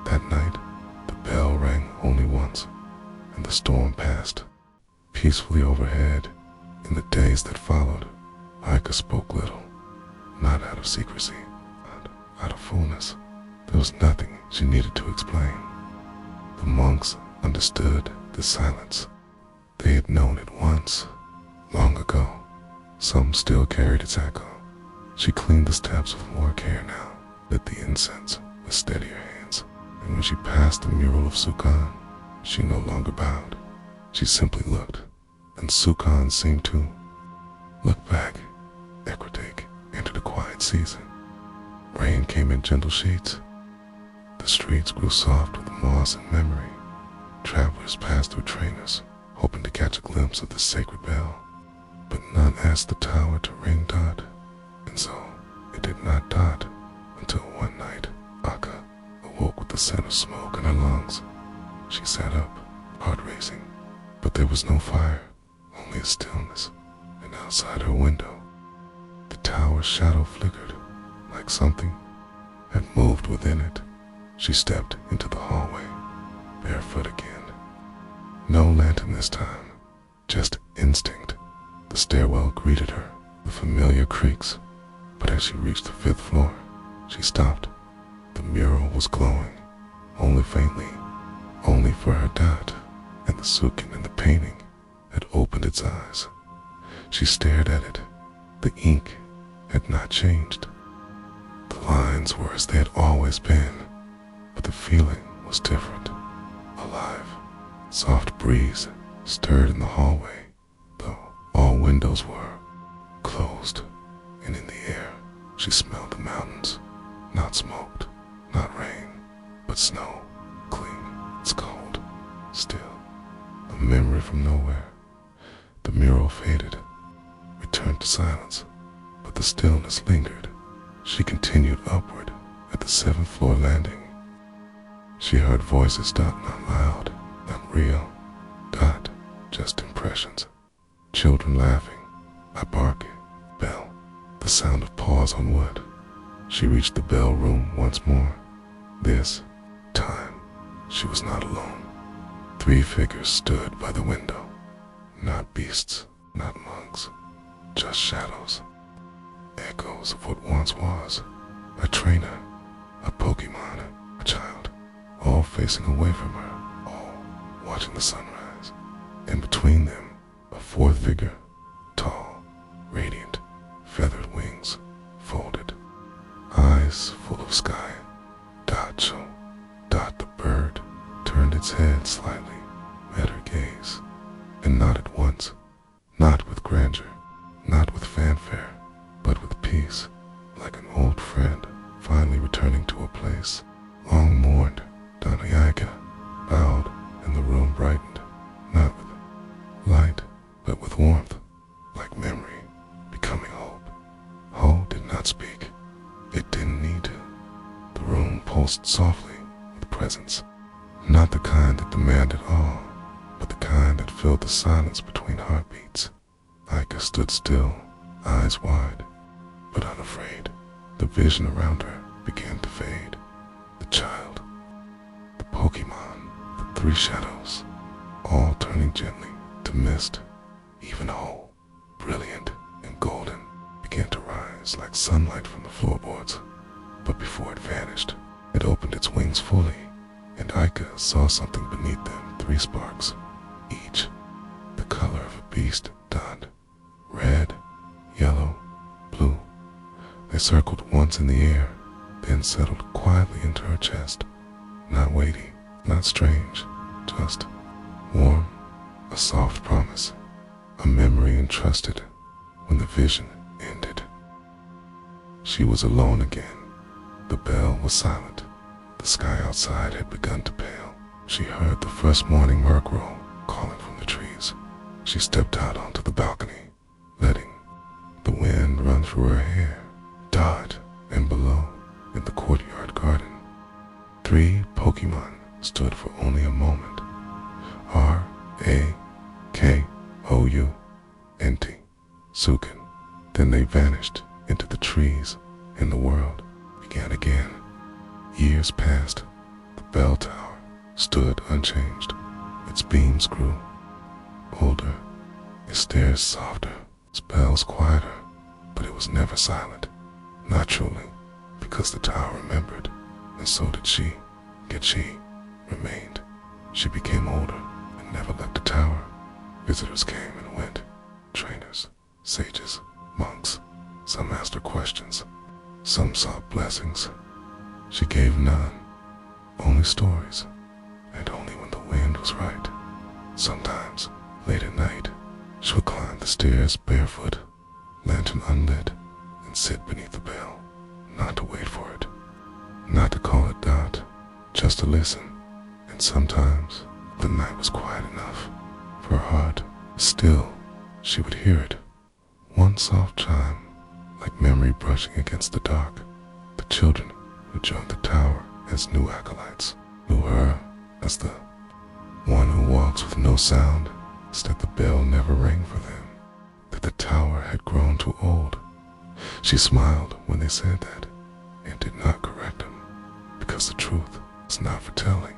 That night, the bell rang only once, and the storm passed peacefully overhead. In the days that followed, Ika spoke little, not out of secrecy, but out of fullness. There was nothing she needed to explain. The monks understood the silence. They had known it once, long ago. Some still carried its echo. She cleaned the steps with more care now, lit the incense with steadier hands. And when she passed the mural of Sukan, she no longer bowed. She simply looked, and Sukan seemed to look back. Ecritake entered a quiet season. Rain came in gentle sheets. The streets grew soft with moss and memory. Travelers passed through trainers, hoping to catch a glimpse of the sacred bell, but none asked the tower to ring. And so it did not until one night Aka awoke with the scent of smoke in her lungs. She sat up, heart racing, but there was no fire, only a stillness, and outside her window, the tower's shadow flickered, like something had moved within it. She stepped into the hallway, barefoot again. No lantern this time, just instinct. The stairwell greeted her, the familiar creaks, but as she reached the 5th floor, she stopped. The mural was glowing, only faintly, only for her dot, and the Sukin in the painting had opened its eyes. She stared at it. The ink had not changed. The lines were as they had always been, but the feeling was different, alive. Soft breeze stirred in the hallway, though all windows were closed, and in the air she smelled the mountains, not smoked, not rain, but snow, clean, it's cold, still. A memory from nowhere. The mural faded, returned to silence, but the stillness lingered. She continued upward at the 7th floor landing. She heard voices, not loud, not real, just impressions. Children laughing, a barking, bell, the sound of paws on wood. She reached the bell room once more. This time, she was not alone. 3 figures stood by the window. Not beasts, not monks, just shadows. Echoes of what once was. A trainer, a Pokémon, a child, all facing away from her, all watching the sunrise. And between them, a 4th figure, tall, radiant, feathered wings, folded, eyes full of sky. Dot the bird turned its head slightly, met her gaze, and not at once, not with grandeur, not with fanfare, but with peace, like an old friend finally returning to a place long mourned. Danaika bowed, and the room brightened, not with light, but with warmth, like memory becoming hope. Ho did not speak. It didn't need to. The room pulsed softly with presence, not the kind that demanded awe, but the kind that filled the silence between heartbeats. Ika stood still, eyes wide, but unafraid. The vision around her began to fade. The child, the Pokémon, the 3 shadows, all turning gently to mist. Even Ho, brilliant and golden, began to rise like sunlight from the floorboards. But before it vanished, it opened its wings fully, and Ika saw something beneath them. 3 sparks, each the color of a beast. Red, yellow, blue. They circled once in the air, then settled quietly into her chest. Not weighty, not strange, just warm, a soft promise, a memory entrusted. When the vision ended, she was alone again. The bell was silent. The sky outside had begun to pale. She heard the first morning murkrow calling from the trees. She stepped out onto the balcony, letting the wind run through her hair. And below, in the courtyard garden, 3 Pokémon stood for only a moment. R-A-K-O-U-N-T, Sukin. Then they vanished into the trees, and the world began again. Years passed. The bell tower stood unchanged. Its beams grew older, its stairs softer, its bells quieter, but it was never silent. Not truly, because the tower remembered, and so did she. Yet she remained. She became older and never left the tower. Visitors came and went. Trainers, sages, monks. Some asked her questions. Some sought blessings. She gave none. Only stories, and only when the wind was right. Sometimes, late at night, she would climb the stairs barefoot, lantern unlit, and sit beneath the bell, not to wait for it, not to call it Dot, just to listen. And sometimes the night was quiet enough for her heart. Still, she would hear it, one soft chime, like memory brushing against the dark. The children who joined the tower as new acolytes knew her as the one who walks with no sound, as that the bell never rang for them, that the tower had grown too old. She smiled when they said that, and did not correct them, because the truth was not for telling.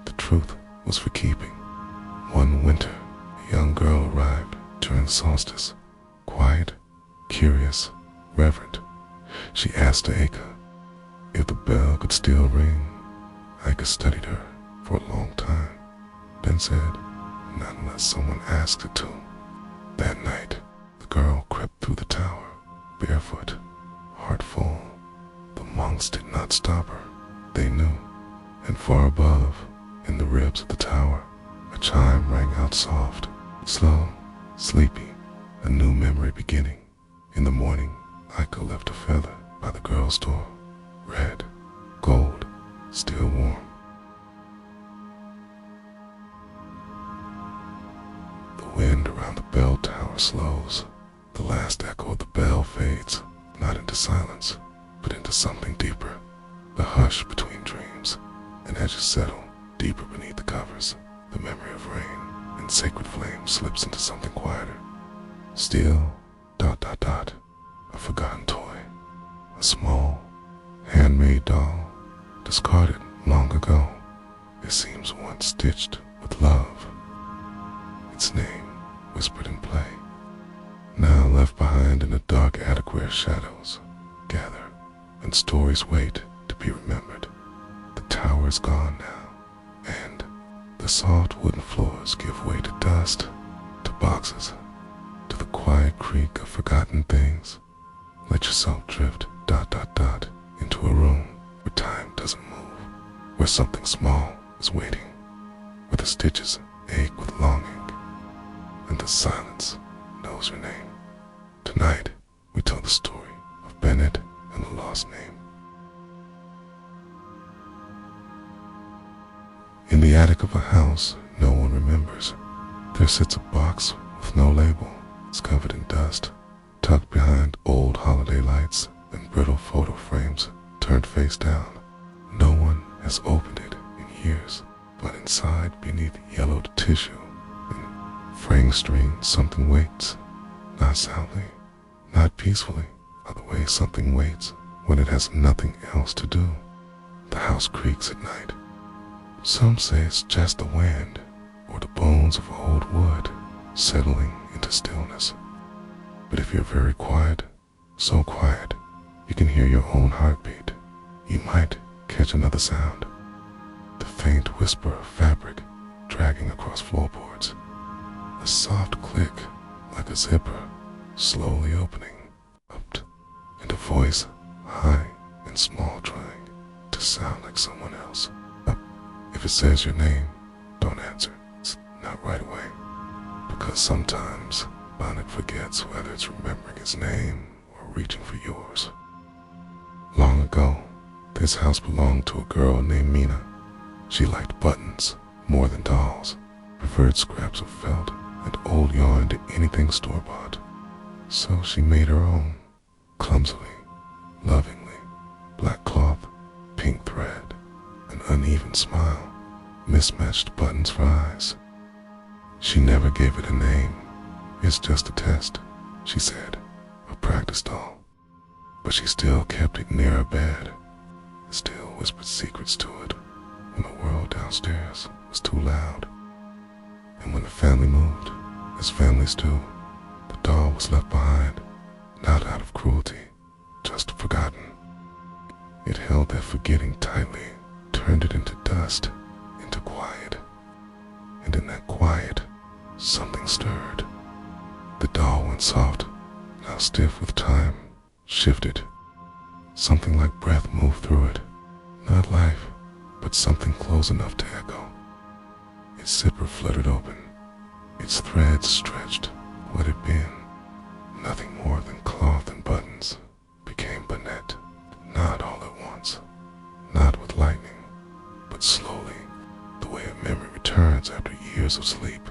The truth was for keeping. One winter, a young girl arrived during the solstice, quiet, curious, reverent. She asked Aika, If the bell could still ring, Ika studied her for a long time, then said, not unless someone asked it to. That night, the girl crept through the tower, barefoot, heart full. The monks did not stop her, they knew, and far above, in the ribs of the tower, a chime rang out soft, slow, sleepy, a new memory beginning. In the morning, Ika left a feather by the girl's door, red, gold, still warm. The wind around the bell tower slows. The last echo of the bell fades, not into silence, but into something deeper, the hush between dreams. And as you settle deeper beneath the covers, the memory of rain and sacred flame slips into something quieter. Still, ... a forgotten toy, a small, handmade doll, discarded long ago. It seems once stitched with love. Its name whispered in play. Now left behind in the dark attic where shadows gather and stories wait to be remembered. The tower is gone now, and the soft wooden floors give way to dust, to boxes, to the quiet creak of forgotten things. Let yourself drift ... into a room where time doesn't move, where something small is waiting, where the stitches ache with longing, and the silence knows your name. Tonight, we tell the story of Banette and the lost name. In the attic of a house no one remembers, there sits a box with no label. It's covered in dust, tucked behind old holiday lights and brittle photo frames turned face down. No one has opened it in years, but inside, beneath yellowed tissue and fraying string, something waits, not soundly, not peacefully, or the way something waits when it has nothing else to do. The house creaks at night. Some say it's just the wind or the bones of old wood settling into stillness. But if you're very quiet, so quiet, you can hear your own heartbeat, you might catch another sound. The faint whisper of fabric dragging across floorboards. A soft click like a zipper slowly opening up, and a voice high and small trying to sound like someone else. If it says your name, don't answer. It's not right away, because sometimes Banette forgets whether it's remembering his name or reaching for yours. Long ago, this house belonged to a girl named Mina. She liked buttons more than dolls, preferred scraps of felt and old yarn to anything store-bought. So she made her own, clumsily, lovingly, black cloth, pink thread, an uneven smile, mismatched buttons for eyes. She never gave it a name. It's just a test, she said, a practice doll. But she still kept it near her bed, still whispered secrets to it when the world downstairs was too loud. And when the family moved, as families do, the doll was left behind, not out of cruelty, just forgotten. It held that forgetting tightly, turned it into dust, into quiet. And in that quiet, something stirred. The doll went soft, now stiff with time, shifted. Something like breath moved through it. Not life, but something close enough to echo. Its zipper fluttered open. Its threads stretched. What had been nothing more than cloth and buttons became Banette. Not all at once, not with lightning, but slowly, the way a memory returns after years of sleep,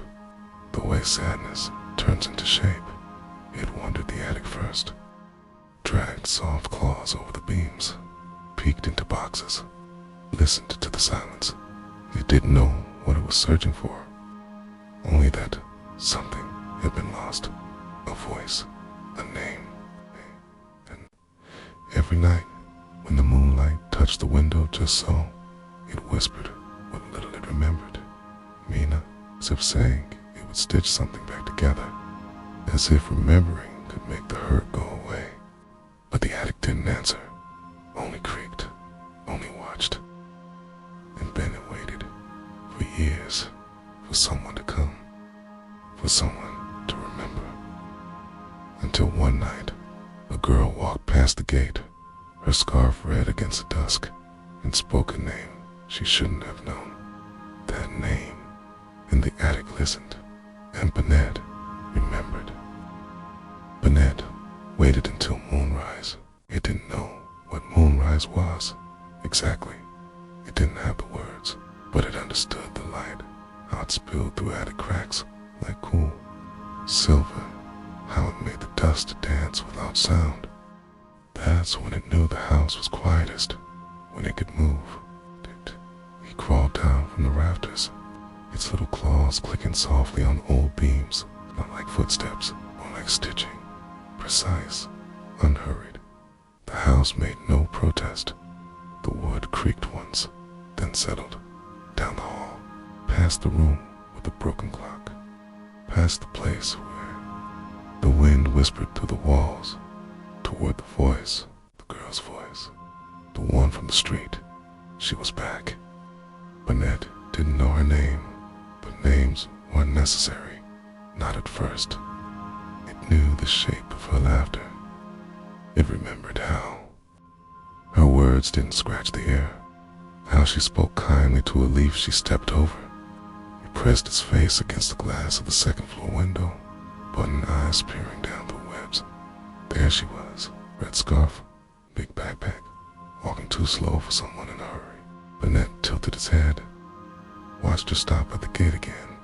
the way sadness turns into shape. It wandered the attic first, dragged soft claws over the beams, peeked into boxes, listened to the silence. It didn't know what it was searching for, only that something had been lost, a voice, a name. And every night, when the moonlight touched the window just so, it whispered what little it remembered. Mina, as if saying it would stitch something back together, as if remembering could make the hurt go away. But the attic didn't answer, only creaked, years for someone to come, for someone to remember. Until one night, a girl walked past the gate, her scarf red against the dusk, and spoke a name she shouldn't have known. That name, and the attic listened, and Banette remembered. Banette waited until moonrise. It didn't know what moonrise was exactly. It didn't have the words, but it understood the light, how it spilled through attic cracks like cool silver, how it made the dust dance without sound. That's when it knew the house was quietest, when it could move. He crawled down from the rafters, its little claws clicking softly on old beams, not like footsteps, more like stitching, precise, unhurried. The house made no protest. The wood creaked once, then settled, down the hall, past the room with the broken clock, past the place where the wind whispered through the walls, toward the voice, the girl's voice, the one from the street. She was back. Banette didn't know her name, but names weren't necessary, not at first. It knew the shape of her laughter. It remembered how her words didn't scratch the air, how she spoke kindly to a leaf she stepped over. He pressed his face against the glass of the second floor window, button eyes peering down through webs. There she was, red scarf, big backpack, walking too slow for someone in a hurry. Banette tilted his head, watched her stop at the gate again.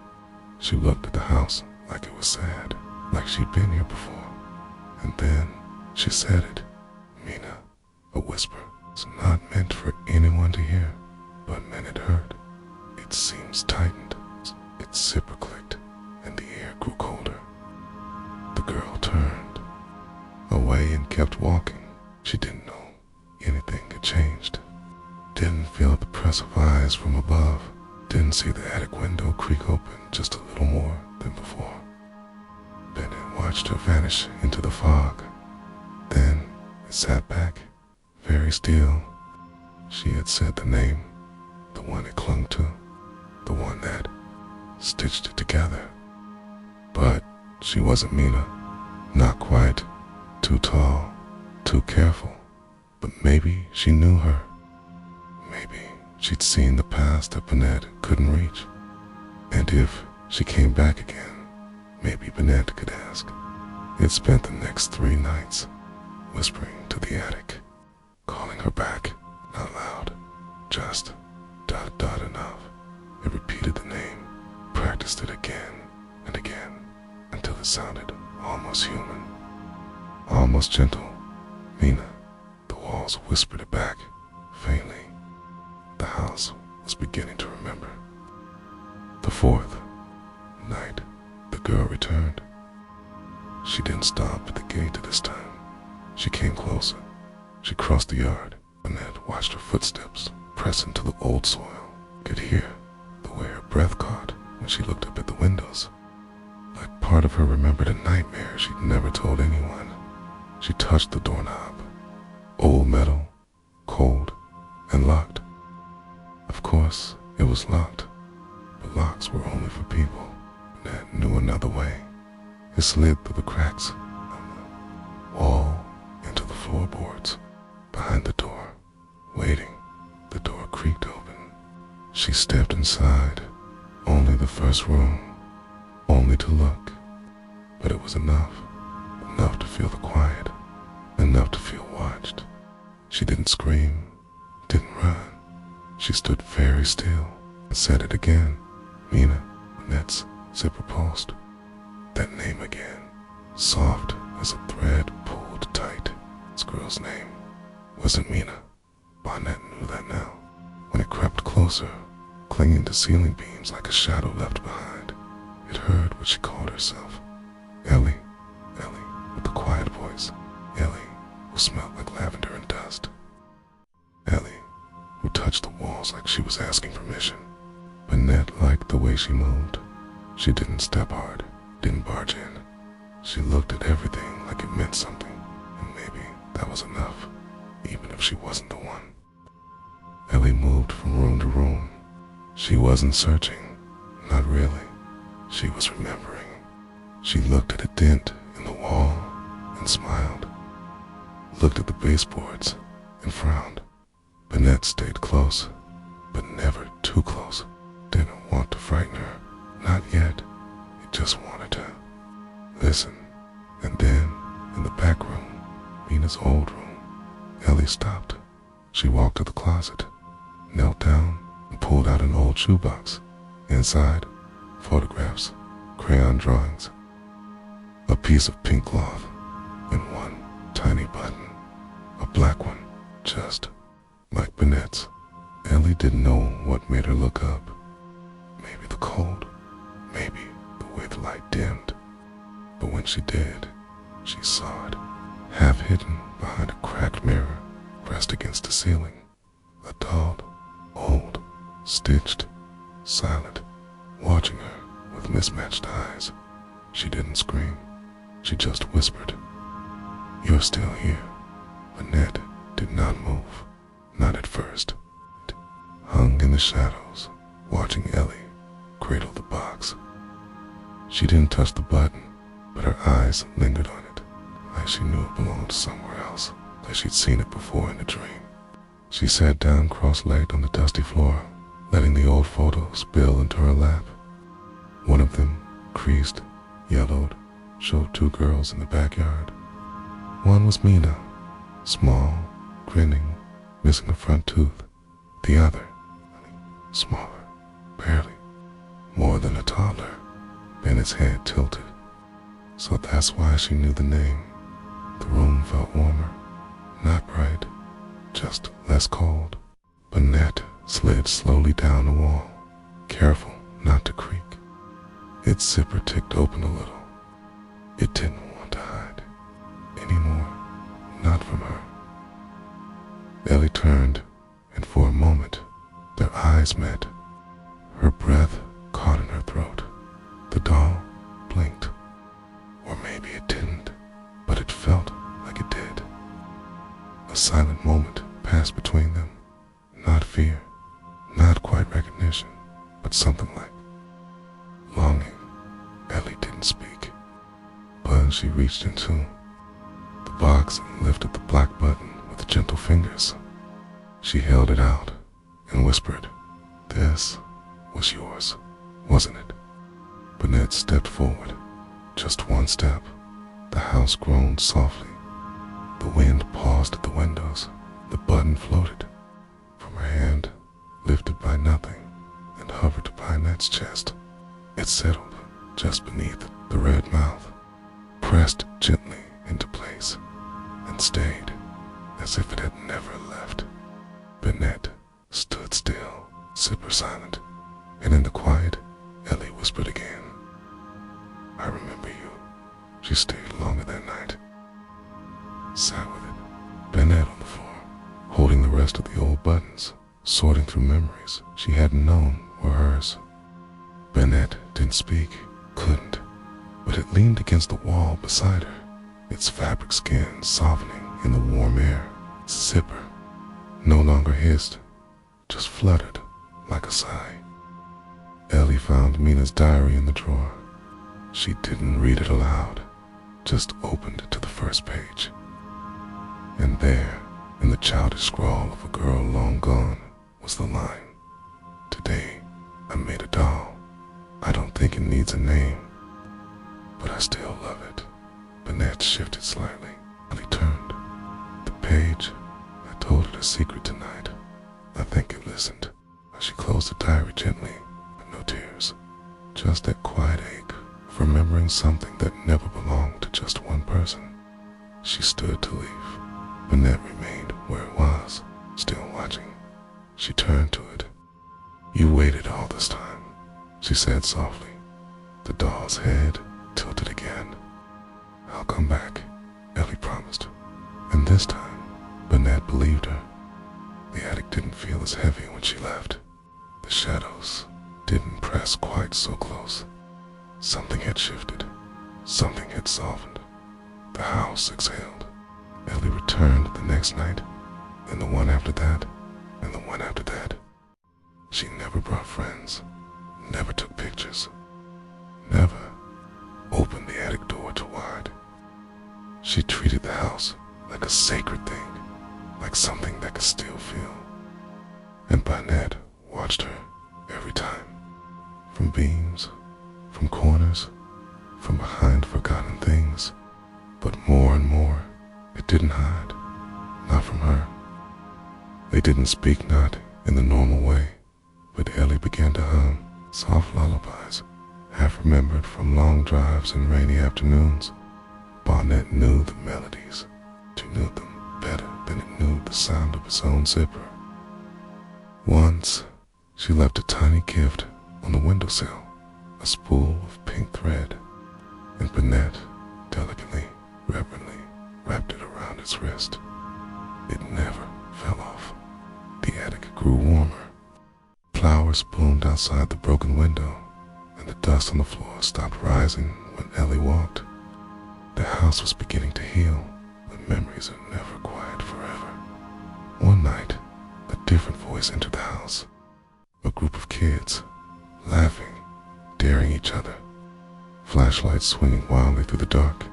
She looked at the house like it was sad, like she'd been here before. And then she said it. Mina, a whisper. It's not meant for anyone to hear, but when it heard, its seams tightened, its zipper clicked, and the air grew colder. The girl turned away and kept walking. She didn't know anything had changed. Didn't feel the press of eyes from above. Didn't see the attic window creak open just a little more than before. Banette watched her vanish into the fog. Then it sat back, very still. She had said the name, the one it clung to, the one that stitched it together. But she wasn't Mina, not quite, too tall, too careful. But maybe she knew her. Maybe she'd seen the past that Banette couldn't reach. And if she came back again, maybe Banette could ask. It spent the next 3 nights whispering to the attic, calling her back, not loud, just dot dot enough. It repeated the name, practiced it again and again, until it sounded almost human, almost gentle. Mina. The walls whispered it back, faintly. The house was beginning to remember. The 4th night, the girl returned. She didn't stop at the gate this time. She came closer. She crossed the yard. Banette watched her footsteps press into the old soil, could hear the way her breath caught when she looked up at the windows. Like part of her remembered a nightmare she'd never told anyone. She touched the doorknob. Old metal, cold, and locked. Of course, it was locked, but locks were only for people. Banette knew another way. It slid through the cracks on the wall into the floorboards behind the door, waiting. The door creaked open. She stepped inside, only the first room, only to look. But it was enough to feel the quiet, enough to feel watched. She didn't scream, didn't run. She stood very still and said it again. Mina. Banette's zipper pulsed. That name again, soft as a thread pulled tight. This girl's name wasn't Mina. Banette knew that now. When it crept closer, clinging to ceiling beams like a shadow left behind, it heard what she called herself. Ellie, with the quiet voice. Ellie, who smelled like lavender and dust. Ellie, who touched the walls like she was asking permission. Banette liked the way she moved. She didn't step hard, didn't barge in. She looked at everything like it meant something, and maybe that was enough, even if she wasn't the one. Ellie moved from room to room. She wasn't searching, not really. She was remembering. She looked at a dent in the wall and smiled. Looked at the baseboards and frowned. Banette stayed close, but never too close. Didn't want to frighten her, not yet. It just wanted to listen. And then, in the back room, Mina's old room, Ellie stopped. She walked to the closet, knelt down, and pulled out an old shoebox. Inside, photographs, crayon drawings, a piece of pink cloth, and one tiny button, a black one, just like Banette's. Ellie didn't know what made her look up. Maybe the cold, maybe the way the light dimmed. But when she did, she saw it, half hidden behind a cracked mirror pressed against the ceiling. A doll, old, stitched, silent, watching her with mismatched eyes. She didn't scream. She just whispered, "You're still here." Banette did not move, not at first. Hung in the shadows, watching Ellie cradle the box. She didn't touch the button, but her eyes lingered on it, like she knew it belonged somewhere else, like she'd seen it before in a dream. She sat down cross-legged on the dusty floor, letting the old photos spill into her lap. One of them, creased, yellowed, showed two girls in the backyard. One was Mina, small, grinning, missing a front tooth. The other, smaller, barely, more than a toddler, Bennett's head tilted. So that's why she knew the name. The room felt warmer, not bright, just less cold. Banette slid slowly down the wall, careful not to creak. Its zipper ticked open a little. It didn't want to hide anymore, not from her. Ellie turned, and for a moment, their eyes met. Her breath caught in her throat. The doll blinked. Or maybe it didn't, but it felt like it did. A silent moment passed between them. Not fear, not quite recognition, but something like longing. Ellie didn't speak, but she reached into the box and lifted the black button with gentle fingers. She held it out and whispered, "This was yours, wasn't it?" Banette stepped forward, just one step. The house groaned softly. The wind paused at the windows. The button floated from her hand, lifted by nothing, and hovered by Banette's chest. It settled just beneath the red mouth, pressed gently into place, and stayed as if it had never left. Banette stood still, super silent, and in the quiet, Ellie whispered again, "I remember you." She stayed longer that night. Sat with it, Banette on the floor, holding the rest of the old buttons, sorting through memories she hadn't known were hers. Banette didn't speak, couldn't, but it leaned against the wall beside her, its fabric skin softening in the warm air. Its zipper no longer hissed, just fluttered like a sigh. Ellie found Mina's diary in the drawer. She didn't read it aloud, just opened it to the first page. And there, in the childish scrawl of a girl long gone, was the line, "Today, I made a doll. I don't think it needs a name, but I still love it." Banette shifted slightly. Ellie turned. The page that told her the secret tonight. I think it listened. She closed the diary gently, with no tears. Just that quiet ache of remembering something that never belonged to just one person. She stood to leave. Banette remained where it was, still watching. She turned to it. "You waited all this time," she said softly. The doll's head tilted again. "I'll come back," Ellie promised. And this time, Banette believed her. The attic didn't feel as heavy when she left. The shadows didn't press quite so close. Something had shifted. Something had softened. The house exhaled. Ellie returned the next night, and the one after that, and the one after that. She She never brought friends, never took pictures, never opened the attic door too wide. She treated the house like a sacred thing, like something that could still feel. And Banette watched her every time, from beams, from corners, from behind forgotten things. But more and more, it didn't hide, not from her. They didn't speak, not in the normal way, but Ellie began to hum soft lullabies, half remembered from long drives and rainy afternoons. Banette knew the melodies. She knew them better than it knew the sound of its own zipper. Once, she left a tiny gift on the windowsill, a spool of pink thread, and Banette delicately, reverently wrapped it around its wrist. It never fell off. The attic grew warmer. Flowers bloomed outside the broken window, and the dust on the floor stopped rising when Ellie walked. The house was beginning to heal, but memories are never quiet forever. One night, a different voice entered the house. A group of kids, laughing, daring each other. Flashlights swinging wildly through the dark.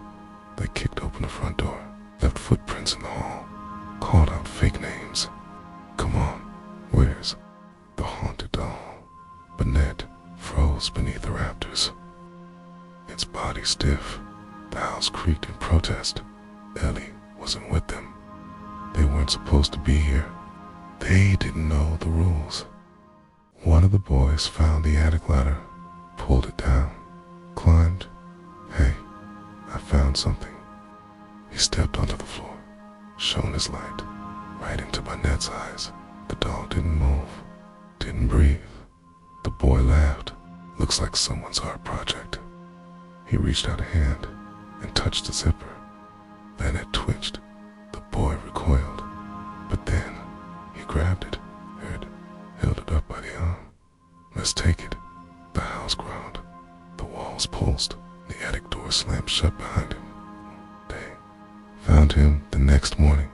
They kicked open the front door, left footprints in the hall, called out fake names. Come on, where's the haunted doll? Banette froze beneath the rafters, its body stiff. The house creaked in protest. Ellie wasn't with them. They weren't supposed to be here. They didn't know the rules. One of the boys found the attic ladder, pulled it down, climbed. Hey, I found something. He stepped onto the floor, shone his light right into Banette's eyes. The doll didn't move, didn't breathe. The boy laughed. Looks like someone's art project. He reached out a hand and touched the zipper. Banette twitched. The boy recoiled, but then he grabbed it, held it up by the arm. Let's take it. The house groaned. The walls pulsed. The attic door slammed shut behind him. They found him the next morning,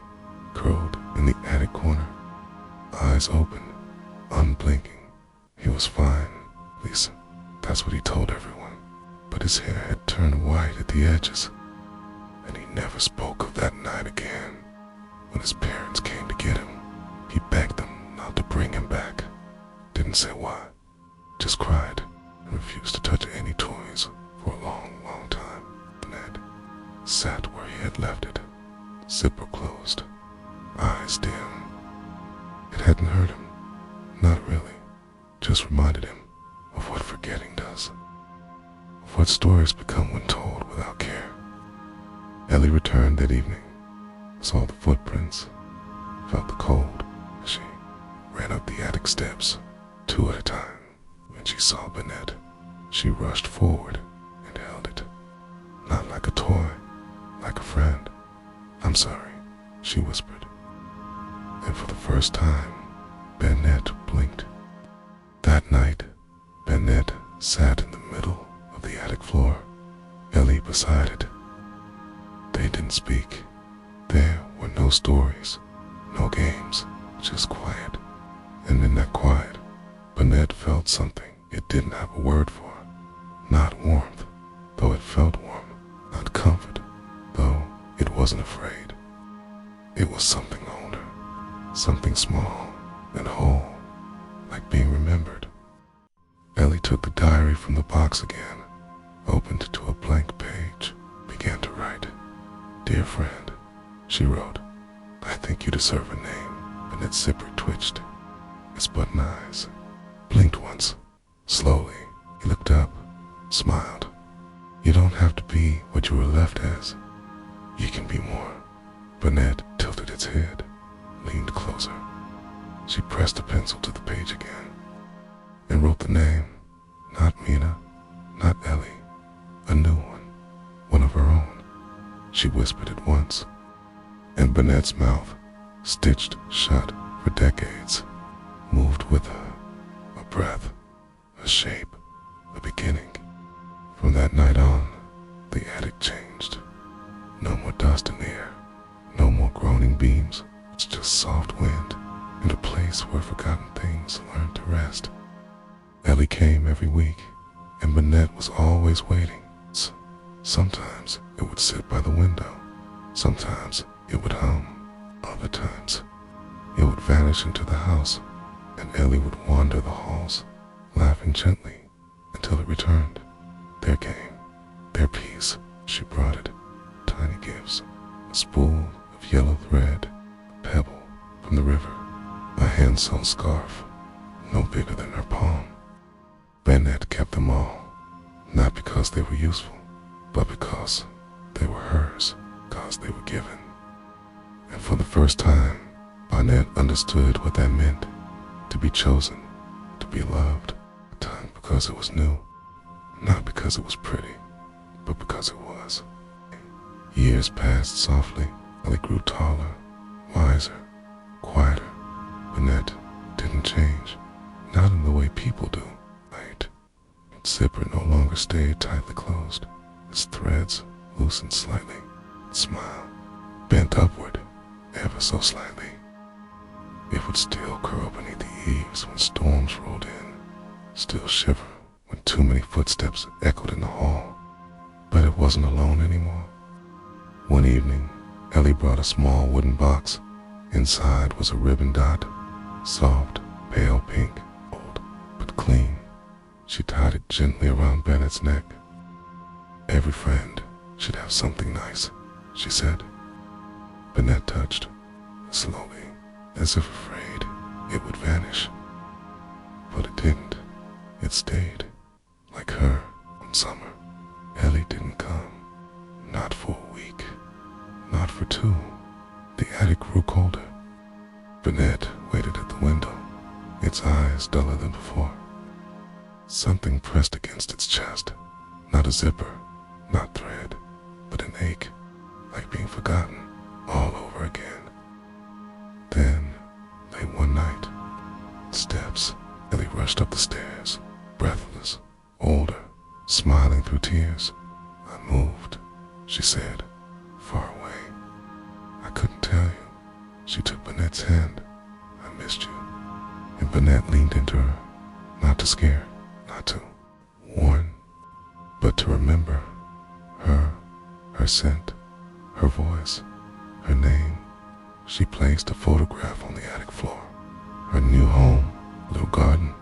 curled in the attic corner, eyes open, unblinking. He was fine, at least that's what he told everyone, but his hair had turned white at the edges, and he never spoke of that night again. When his parents came to get him, he begged them not to bring him back. Didn't say why, just cried and refused to touch any toys for a long, long time. Banette sat where he had left it, zipper closed, eyes dim. It hadn't hurt him, not really, just reminded him of what forgetting does, of what stories become when told without care. Ellie returned that evening, saw the footprints, felt the cold as she ran up the attic steps, 2 at a time. When she saw Banette, she rushed forward and held it, not like a toy, like a friend. I'm sorry, she whispered. And for the first time, Banette blinked. That night, Banette sat in the middle of the attic floor, Ellie beside it. They didn't speak. There were no stories, no games, just quiet. And in that quiet, Banette felt something it didn't have a word for. Not warmth, though it felt warm. Not comfort, though it wasn't afraid. It was something older, something small and whole, like being remembered. Ellie took the diary from the box again, opened it to a blank page, began to write. Dear friend, she wrote, I think you deserve a name. Banette's zipper twitched. His button eyes blinked once. Slowly, he looked up, smiled. You don't have to be what you were left as. You can be more. Banette tilted its head, leaned closer. She pressed the pencil to the page again and wrote the name. Not Mina, not Ellie, a new one of her own. She whispered it once, and Banette's mouth, stitched shut for decades, moved with her, a breath, a shape, a beginning. From that night on, the attic changed. No more dust in the air, no more groaning beams. It's just soft wind and a place where forgotten things learn to rest. Ellie came every week, and Banette was always waiting. Sometimes it would sit by the window. Sometimes it would hum. Other times it would vanish into the house, and Ellie would wander the halls, laughing gently until it returned. Their game, their peace. She brought it. Tiny gifts, a spool of yellow thread, a pebble from the river, a hand-sewn scarf, no bigger than her palm. Banette kept them all, not because they were useful, but because they were hers, because they were given. And for the first time, Banette understood what that meant, to be chosen, to be loved, a time because it was new, not because it was pretty, but because it was. Years passed softly. Ellie grew taller, wiser, quieter. Banette didn't change, not in the way people do. Right. Its zipper no longer stayed tightly closed. Its threads loosened slightly. Its smile bent upward, ever so slightly. It would still curl beneath the eaves when storms rolled in, still shiver when too many footsteps echoed in the hall. But it wasn't alone anymore. One evening, Ellie brought a small wooden box. Inside was a ribbon dot, soft, pale pink, old, but clean. She tied it gently around Banette's neck. Every friend should have something nice, she said. Banette touched, slowly, as if afraid it would vanish. But it didn't. It stayed, like her one summer. Ellie didn't come, not for a week, not for two. The attic grew colder. Banette waited at the window, its eyes duller than before. Something pressed against its chest, not a zipper, not thread, but an ache, like being forgotten all over again. Then, late one night, steps. Ellie rushed up the stairs, breathless, older, smiling through tears. I moved, she said, far away. I couldn't tell you. She took Banette's hand. I missed you. And Banette leaned into her, not to scare, not to warn, but to remember her scent, her voice, her name. She placed a photograph on the attic floor. Her new home, little garden,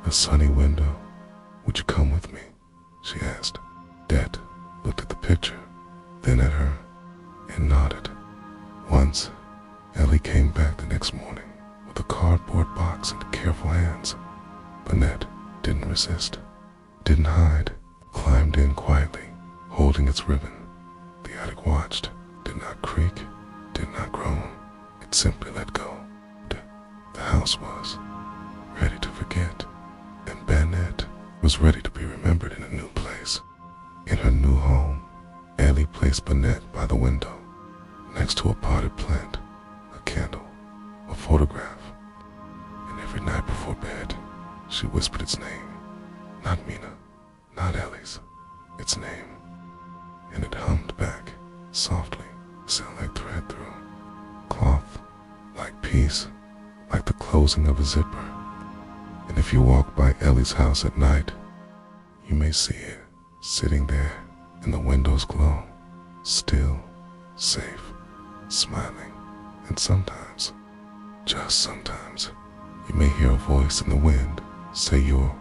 a sunny window. Would you come with me? She asked. Det looked at the picture, then at her, and nodded. Once, Ellie came back the next morning with a cardboard box in careful hands. Banette didn't resist, didn't hide, climbed in quietly, holding its ribbon. The attic watched, did not creak, did not groan. It simply let go. The house was ready to forget, and Banette was ready to be remembered in a new place. In her new home, Ellie placed Banette by the window, next to a potted plant, a candle, a photograph. And every night before bed, she whispered its name. Not Mina, not Ellie's, its name. And it hummed back, softly, sound like thread through cloth, like peace, like the closing of a zipper. And if you walk by Ellie's house at night, you may see it sitting there in the window's glow, still, safe, smiling. And sometimes, just sometimes, you may hear a voice in the wind say your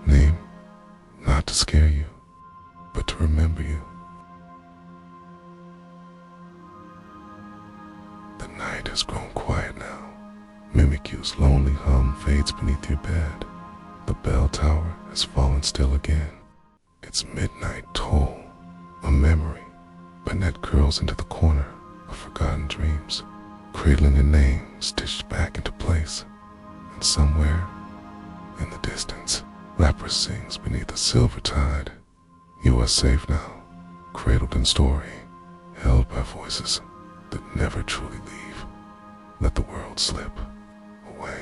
name, not to scare you, but to remember you. The night has grown quiet now. Mimikyu's lonely hum fades beneath your bed. The bell tower has fallen still again. Its midnight toll, a memory. Banette curls into the corner of forgotten dreams, cradling a name stitched back into place. And somewhere, in the distance, Lapras sings beneath the silver tide. You are safe now, cradled in story, held by voices that never truly leave. Let the world slip away.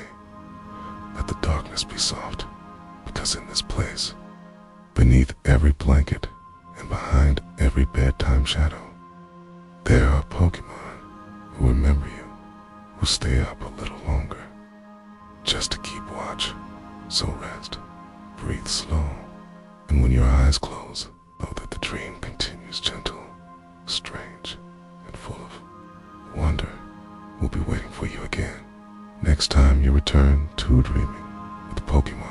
Let the darkness be soft, because in this place, beneath every blanket and behind every bedtime shadow, there are Pokémon who remember you, who stay up a little longer, just to keep watch So rest, breathe slow, and when your eyes close, know that the dream continues gentle, strange, and full of wonder. We'll be waiting for you again next time you return to dreaming with Pokemon.